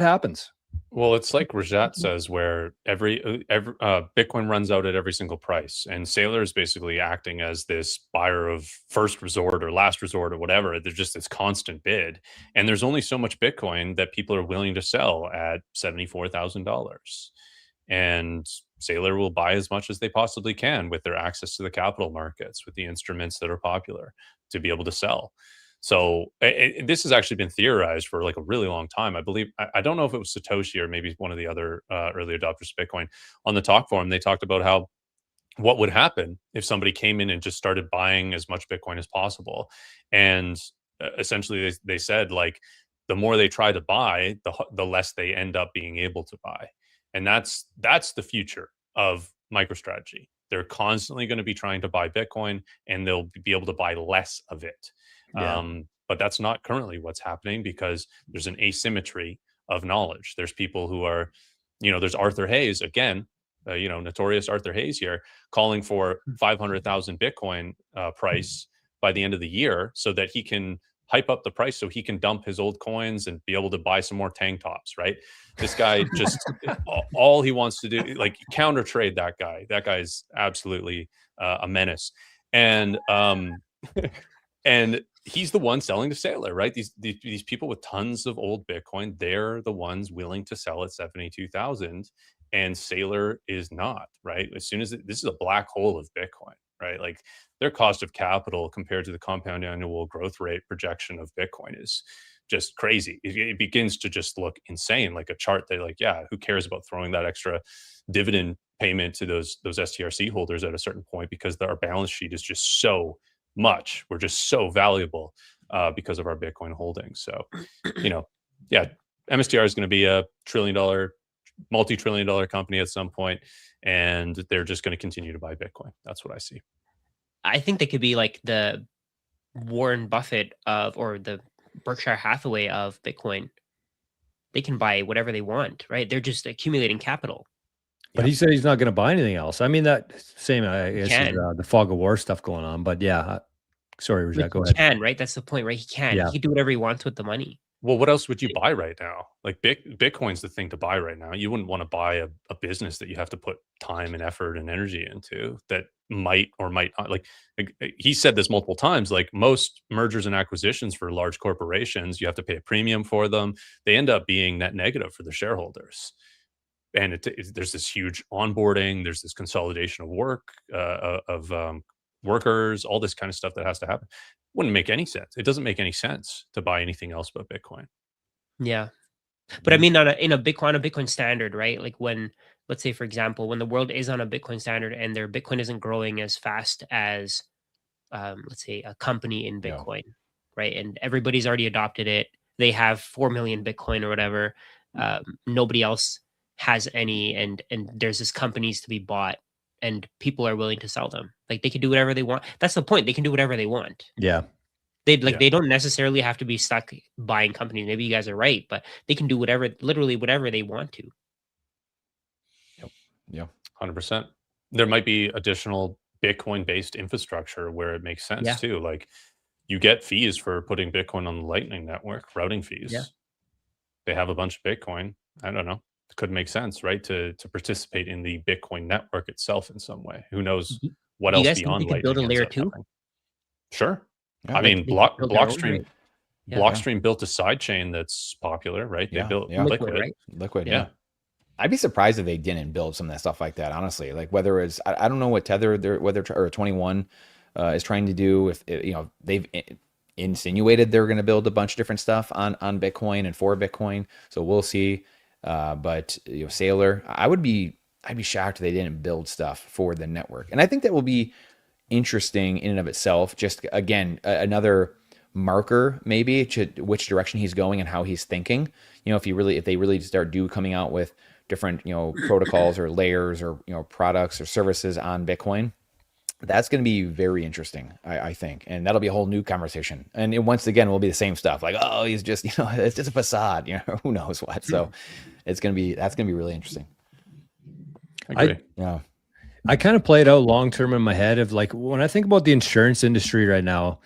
happens? Well, it's like Rajat says, where every Bitcoin runs out at every single price, and Saylor is basically acting as this buyer of first resort or last resort or whatever. There's just this constant bid, and there's only so much Bitcoin that people are willing to sell at $74,000, and Saylor will buy as much as they possibly can with their access to the capital markets, with the instruments that are popular, to be able to sell. So this has actually been theorized for like a really long time. I believe, I don't know if it was Satoshi or maybe one of the other early adopters of Bitcoin. On the talk forum, they talked about what would happen if somebody came in and just started buying as much Bitcoin as possible. And essentially they said, like, the more they try to buy, the less they end up being able to buy. And that's the future of MicroStrategy. They're constantly going to be trying to buy Bitcoin, and they'll be able to buy less of it. Yeah. But that's not currently what's happening, because there's an asymmetry of knowledge. There's people who are, there's Arthur Hayes, again, notorious Arthur Hayes here, calling for 500,000 Bitcoin price by the end of the year, so that he can hype up the price, so he can dump his old coins and be able to buy some more tank tops, right? This guy just, all he wants to do, like, counter trade that guy. That guy is absolutely a menace. And and he's the one selling to Saylor, right? These people with tons of old Bitcoin, they're the ones willing to sell at 72,000, and Saylor is not, right? As soon as this is a black hole of Bitcoin, right? Like, their cost of capital compared to the compound annual growth rate projection of Bitcoin is just crazy. It begins to just look insane, like a chart. They're like, yeah, who cares about throwing that extra dividend payment to those STRC holders at a certain point, because our balance sheet is just so much. We're just so valuable because of our Bitcoin holdings. So, yeah, MSTR is going to be a multi-trillion dollar company at some point, and they're just going to continue to buy Bitcoin. That's what I see. I think they could be like the Warren Buffett or the Berkshire Hathaway of Bitcoin. They can buy whatever they want, right? They're just accumulating capital. But he said he's not going to buy anything else. I mean, that same, I guess, is, the fog of war stuff going on. But yeah, sorry, Rajat, go ahead. He can, right? That's the point, right? He can. Yeah. He can do whatever he wants with the money. Well, what else would you buy right now? Like Bitcoin's the thing to buy right now. You wouldn't want to buy a business that you have to put time and effort and energy into that might or might not. Like he said this multiple times, like most mergers and acquisitions for large corporations, you have to pay a premium for them. They end up being net negative for the shareholders. And there's this huge onboarding, there's this consolidation of work, workers, all this kind of stuff that has to happen. Wouldn't make any sense. It doesn't make any sense to buy anything else but Bitcoin. Yeah. But I mean, on a Bitcoin standard, right? Like when, let's say, for example, when the world is on a Bitcoin standard and their Bitcoin isn't growing as fast as, let's say, a company in Bitcoin, right? And everybody's already adopted it. They have 4 million Bitcoin or whatever. Nobody else has any, and there's this companies to be bought, and people are willing to sell them. Like they can do whatever they want. That's the point. They can do whatever they want. Yeah. They don't necessarily have to be stuck buying companies. Maybe you guys are right, but they can do literally whatever they want to. Yep. Yeah. 100%. There might be additional Bitcoin-based infrastructure where it makes sense too. Like you get fees for putting Bitcoin on the Lightning Network, routing fees. Yeah. They have a bunch of Bitcoin. I don't know. It could make sense, right? To participate in the Bitcoin network itself in some way. Who knows what else beyond Lightning? Build a layer 2? Sure. Yeah, I mean, Blockstream built a sidechain that's popular, right? They built Liquid, right? Liquid, yeah. I'd be surprised if they didn't build some of that stuff like that, honestly. Like whether it's, I don't know what Tether, or 21 is trying to do. If they've insinuated they're going to build a bunch of different stuff on Bitcoin and for Bitcoin, so we'll see. But Sailor, I'd be shocked if they didn't build stuff for the network, and I think that will be interesting in and of itself. Just again, another marker maybe to which direction he's going and how he's thinking. If they really start coming out with different protocols or layers or products or services on Bitcoin, that's going to be very interesting, I think, and that'll be a whole new conversation. And once again, it will be the same stuff, like, oh, he's just it's just a facade, who knows what. So that's going to be really interesting. I agree. I kind of play it out long term in my head of like when I think about the insurance industry right now.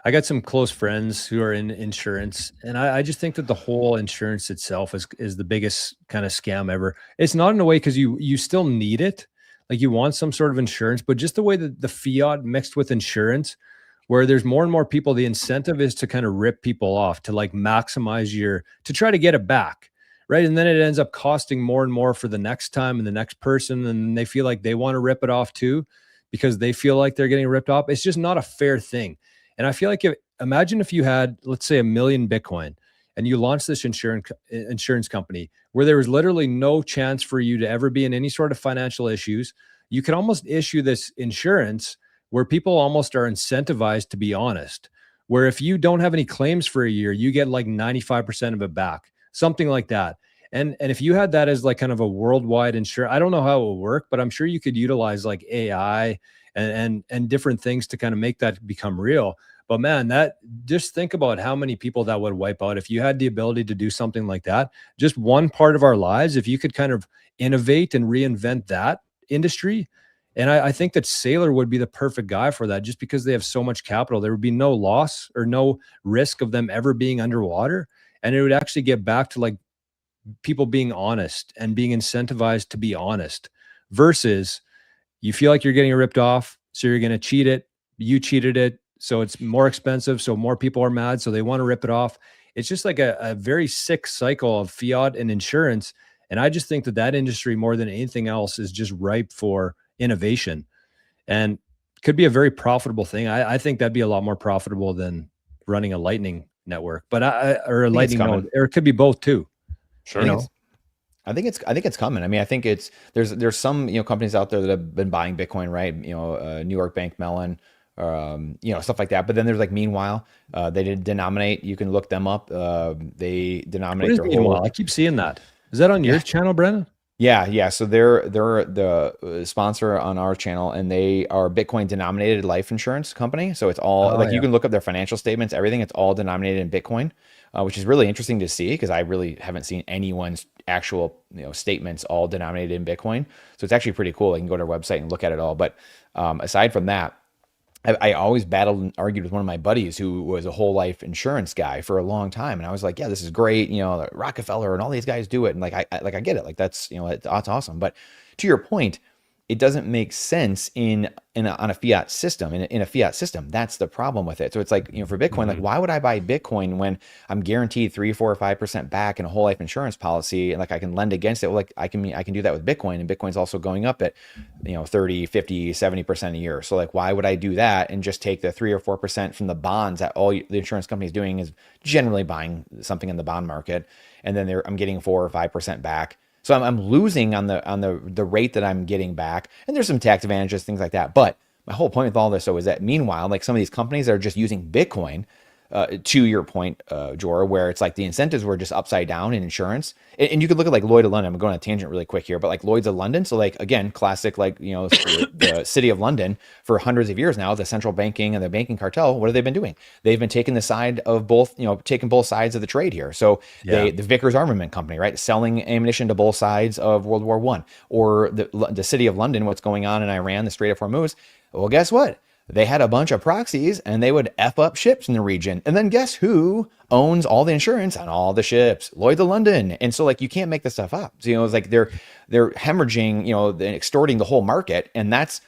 I got some close friends who are in insurance, and I just think that the whole insurance itself is the biggest kind of scam ever. It's not in a way because you still need it. Like you want some sort of insurance, but just the way that the fiat mixed with insurance, where there's more and more people, the incentive is to kind of rip people off, to like maximize to try to get it back. Right. And then it ends up costing more and more for the next time and the next person. And they feel like they want to rip it off too, because they feel like they're getting ripped off. It's just not a fair thing. And I feel like imagine if you had, let's say, 1 million Bitcoin and you launched this insurance company where there was literally no chance for you to ever be in any sort of financial issues. You could almost issue this insurance where people almost are incentivized to be honest, where if you don't have any claims for a year, you get like 95% of it back, something like that. And if you had that as like kind of a worldwide insurance, I don't know how it will work, but I'm sure you could utilize like AI and different things to kind of make that become real. But man, just think about how many people that would wipe out if you had the ability to do something like that. Just one part of our lives, if you could kind of innovate and reinvent that industry. And I think that Sailor would be the perfect guy for that, just because they have so much capital. There would be no loss or no risk of them ever being underwater. And it would actually get back to like people being honest and being incentivized to be honest, versus you feel like you're getting ripped off, so you're going to cheat it. You cheated it, so it's more expensive, so more people are mad, so they want to rip it off. It's just like a very sick cycle of fiat and insurance. And I just think that industry, more than anything else, is just ripe for innovation and could be a very profitable thing. I think that'd be a lot more profitable than running a Lightning network, but or a Lightning node, or it could be both too. Sure. I think it's coming. I mean, I think there's some companies out there that have been buying Bitcoin, right? New York Bank Mellon, stuff like that. But then there's like Meanwhile, they did denominate. You can look them up. They What denominate is their Meanwhile? I keep seeing that. Is that on your channel, Brennan? Yeah. So they're the sponsor on our channel, and they are Bitcoin denominated life insurance company. So it's all Oh, like you yeah. can look up their financial statements, everything. It's all denominated in Bitcoin, which is really interesting to see because I really haven't seen anyone's actual statements all denominated in Bitcoin. So it's actually pretty cool. You can go to their website and look at it all. But aside from that, I always battled and argued with one of my buddies who was a whole life insurance guy for a long time. And I was like, yeah, this is great. Rockefeller and all these guys do it. And I get it. Like that's awesome. But to your point, it doesn't make sense on a fiat system. In a fiat system, that's the problem with it. So it's like, for Bitcoin, like why would I buy Bitcoin when I'm guaranteed 3, 4, or 5% back in a whole life insurance policy, and like I can lend against it? Well, like I can do that with Bitcoin, and Bitcoin's also going up at 30, 50, 70% a year. So like why would I do that and just take the 3 or 4% from the bonds that all the insurance companies doing is generally buying something in the bond market, and then I'm getting 4 or 5% back. So I'm losing on the rate that I'm getting back, and there's some tax advantages, things like that. But my whole point with all this, though, is that Meanwhile, like some of these companies that are just using Bitcoin, to your point, Jor, where it's like the incentives were just upside down in insurance. And you could look at like Lloyd of London. I'm going on a tangent really quick here, but like Lloyd's of London. So like, again, classic, like, the city of London for hundreds of years now, the central banking and the banking cartel, what have they been doing? They've been taking the side of both, taking both sides of the trade here. So the Vickers Armament Company, right? Selling ammunition to both sides of World War I, or the city of London, what's going on in Iran, the Strait of Hormuz. Well, guess what? They had a bunch of proxies and they would F up ships in the region. And then guess who owns all the insurance on all the ships? Lloyd's of London. And so like, you can't make this stuff up. So, it's like they're hemorrhaging, and extorting the whole market. And that's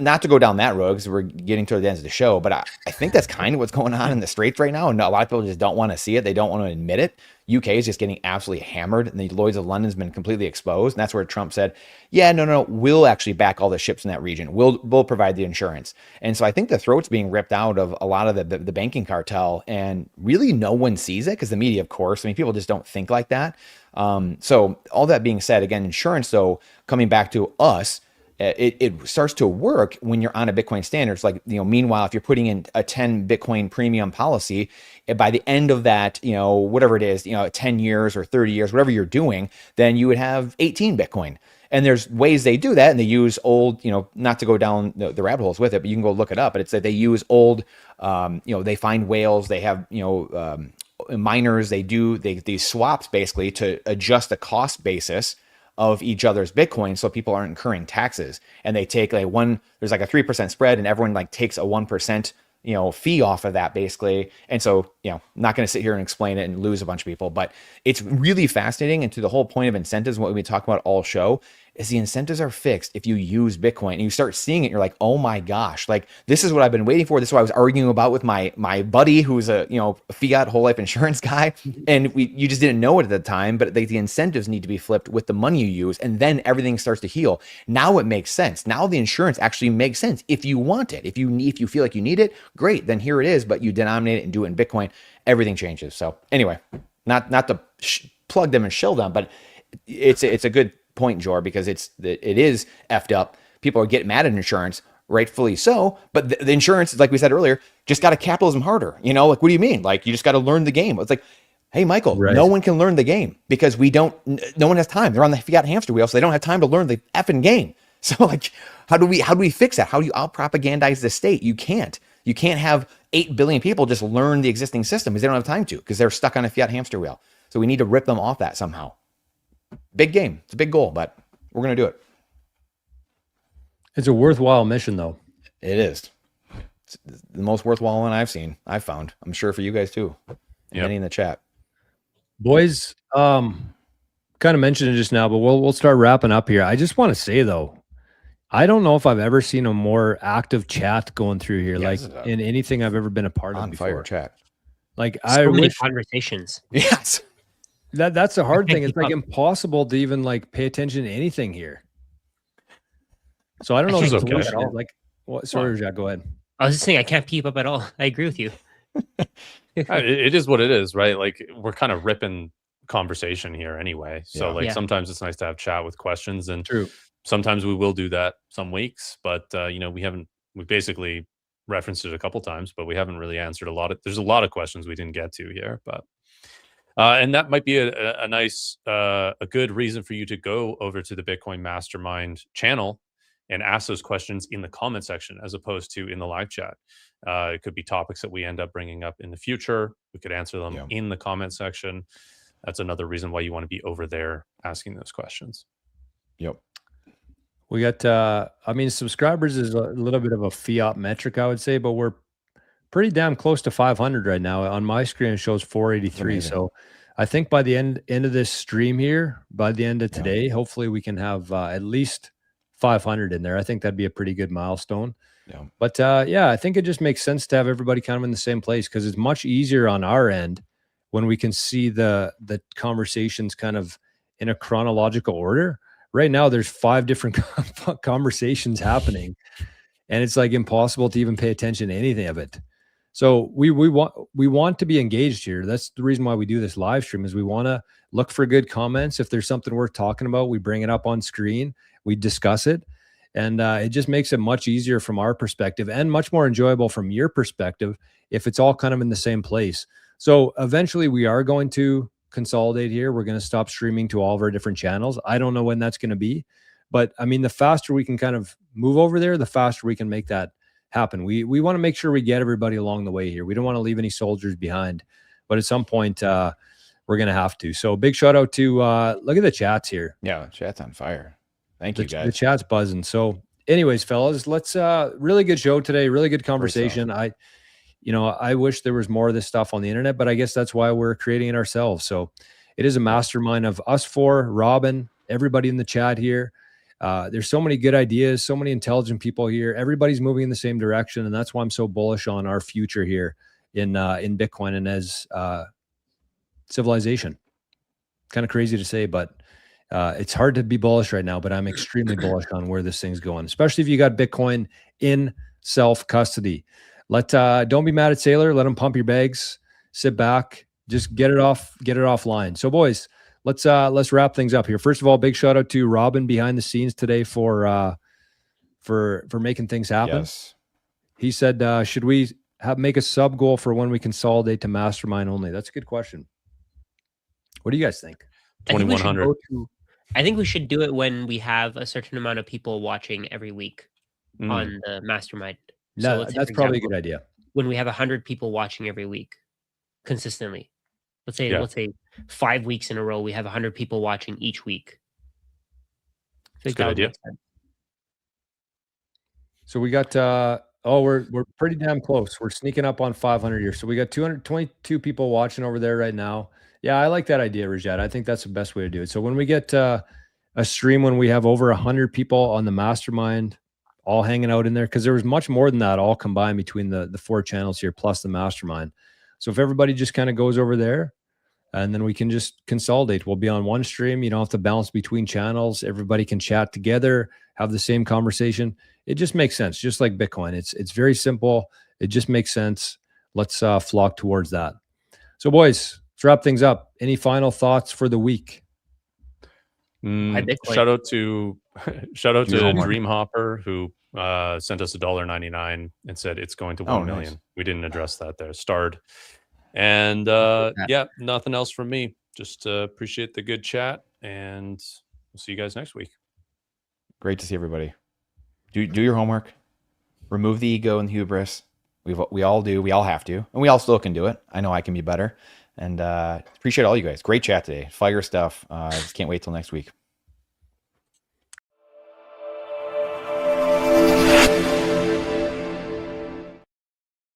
not to go down that road because we're getting toward the end of the show, but I think that's kind of what's going on in the Straits right now. And a lot of people just don't want to see it. They don't want to admit it. UK is just getting absolutely hammered, and the Lloyd's of London's been completely exposed. And that's where Trump said, yeah, no, we'll actually back all the ships in that region. We'll provide the insurance. And so I think the throat's being ripped out of a lot of the banking cartel, and really no one sees it because the media, of course, people just don't think like that. So all that being said, again, insurance, though, coming back to us, it starts to work when you're on a Bitcoin standard. It's like, Meanwhile, if you're putting in a 10 Bitcoin premium policy, by the end of that, whatever it is, 10 years or 30 years, whatever you're doing, then you would have 18 Bitcoin. And there's ways they do that, and they use old, not to go down the rabbit holes with it, but you can go look it up. But it's that they use old, they find whales, they have, miners, they do these swaps basically to adjust the cost basis of each other's Bitcoin, so people aren't incurring taxes. And they take there's like a 3% spread, and everyone like takes a 1%, fee off of that basically. And so, not going to sit here and explain it and lose a bunch of people, but it's really fascinating. And to the whole point of incentives, what we talk about all show is the incentives are fixed if you use Bitcoin, and you start seeing it. You're like, oh my gosh, like this is what I've been waiting for. This is what I was arguing about with my buddy who's a fiat whole life insurance guy, and you just didn't know it at the time. But the incentives need to be flipped with the money you use, and then everything starts to heal. Now it makes sense. Now the insurance actually makes sense if you want it. If you feel like you need it, great, then here it is. But you denominate it and do it in Bitcoin, everything changes. So anyway, not to plug them and shill them, but it's a good point, Jor, because it is effed up. People are getting mad at insurance, rightfully so, but the insurance, like we said earlier, just got to capitalism harder. Like, what do you mean? Like, you just got to learn the game. It's like, hey, Michael, Right. No one can learn the game because no one has time. They're on the fiat hamster wheel, so they don't have time to learn the effing game. So like, how do we fix that? How do you out-propagandize the state? You can't have 8 billion people just learn the existing system because they don't have time to, because they're stuck on a fiat hamster wheel. So we need to rip them off that somehow. Big game. It's a big goal, but we're going to do it. It's a worthwhile mission, though. It is. It's the most worthwhile one I've found. I'm sure for you guys too. Yep. Many in the chat. Boys, kind of mentioned it just now, but we'll start wrapping up here. I just want to say, though, I don't know if I've ever seen a more active chat going through here, like in anything I've ever been a part of On before. fire chat. Like, So I many wish conversations. Yes. that's the hard thing. It's keep like up. impossible to even like pay attention to anything here. So I don't know. I if can't the keep up solution at is all. like, what? Sorry, Jack, go ahead. I was just saying I can't keep up at all. I agree with you. It is what it is, right? Like, we're kind of ripping conversation here anyway. So Yeah. like Yeah. sometimes it's nice to have chat with questions, and True. sometimes we will do that some weeks, but we basically referenced it a couple times, but we haven't really answered there's a lot of questions we didn't get to here, but and that might be a nice, a good reason for you to go over to the Bitcoin Mastermind channel and ask those questions in the comment section as opposed to in the live chat. It could be topics that we end up bringing up in the future. We could answer them in the comment section. That's another reason why you want to be over there asking those questions. Yep. We got, I mean, subscribers is a little bit of a fiat metric, I would say, but we're pretty damn close to 500 right now. On my screen, it shows 483. So I think by the end of this stream here, by the end of today, hopefully we can have at least 500 in there. I think that'd be a pretty good milestone. Yeah. But yeah, I think it just makes sense to have everybody kind of in the same place because it's much easier on our end when we can see the conversations kind of in a chronological order. Right now, there's 5 different conversations happening, and it's like impossible to even pay attention to anything of it. So we want to be engaged here. That's the reason why we do this live stream is we want to look for good comments. If there's something worth talking about, we bring it up on screen, we discuss it, and it just makes it much easier from our perspective and much more enjoyable from your perspective if it's all kind of in the same place. So eventually we are going to consolidate here. We're going to stop streaming to all of our different channels. I don't know when that's going to be, but I mean, the faster we can kind of move over there, the faster we can make that happen. We want to make sure we get everybody along the way here. We don't want to leave any soldiers behind, but at some point we're going to have to. So big shout out to, look at the chats here. Yeah. Chat's on fire. Thank you guys. The chat's buzzing. So anyways, fellas, let's, really good show today. Really good conversation. I wish there was more of this stuff on the internet, but I guess that's why we're creating it ourselves. So it is a mastermind of us 4, Robin, everybody in the chat here. There's so many good ideas, so many intelligent people here. Everybody's moving in the same direction. And that's why I'm so bullish on our future here in Bitcoin and as civilization. Kind of crazy to say, but it's hard to be bullish right now, but I'm extremely bullish on where this thing's going, especially if you got Bitcoin in self-custody. Don't be mad at Sailor. Let him pump your bags. Sit back. Just get it offline. So, boys, let's wrap things up here. First of all, big shout out to Robin behind the scenes today for making things happen. Yes. He said, should we make a sub goal for when we consolidate to Mastermind only? That's a good question. What do you guys think? 2100. I think we should do it when we have a certain amount of people watching every week on the Mastermind. So that's probably a good idea. When we have 100 people watching every week consistently, let's say 5 weeks in a row, we have 100 people watching each week. That's a good idea. So we got, we're pretty damn close. We're sneaking up on 500 here. So we got 222 people watching over there right now. Yeah, I like that idea, Rajat. I think that's the best way to do it. So when we get a stream, when we have over 100 people on the Mastermind, all hanging out in there, because there was much more than that all combined between the 4 channels here plus the Mastermind. So if everybody just kind of goes over there and then we can just consolidate, we'll be on one stream. You don't have to bounce between channels. Everybody can chat together, have the same conversation. It just makes sense, just like Bitcoin. It's very simple. It just makes sense. Let's flock towards that. So boys, let's wrap things up. Any final thoughts for the week? Shout out to Dreamhopper who sent us $1.99 and said it's going to 1 million. Nice. We didn't address that there. Starred. And yeah, nothing else from me. Just appreciate the good chat, and we'll see you guys next week. Great to see everybody. Do your homework. Remove the ego and the hubris. We all do. We all have to, and we all still can do it. I know I can be better. And appreciate all you guys. Great chat today. Fire stuff. Just can't wait till next week.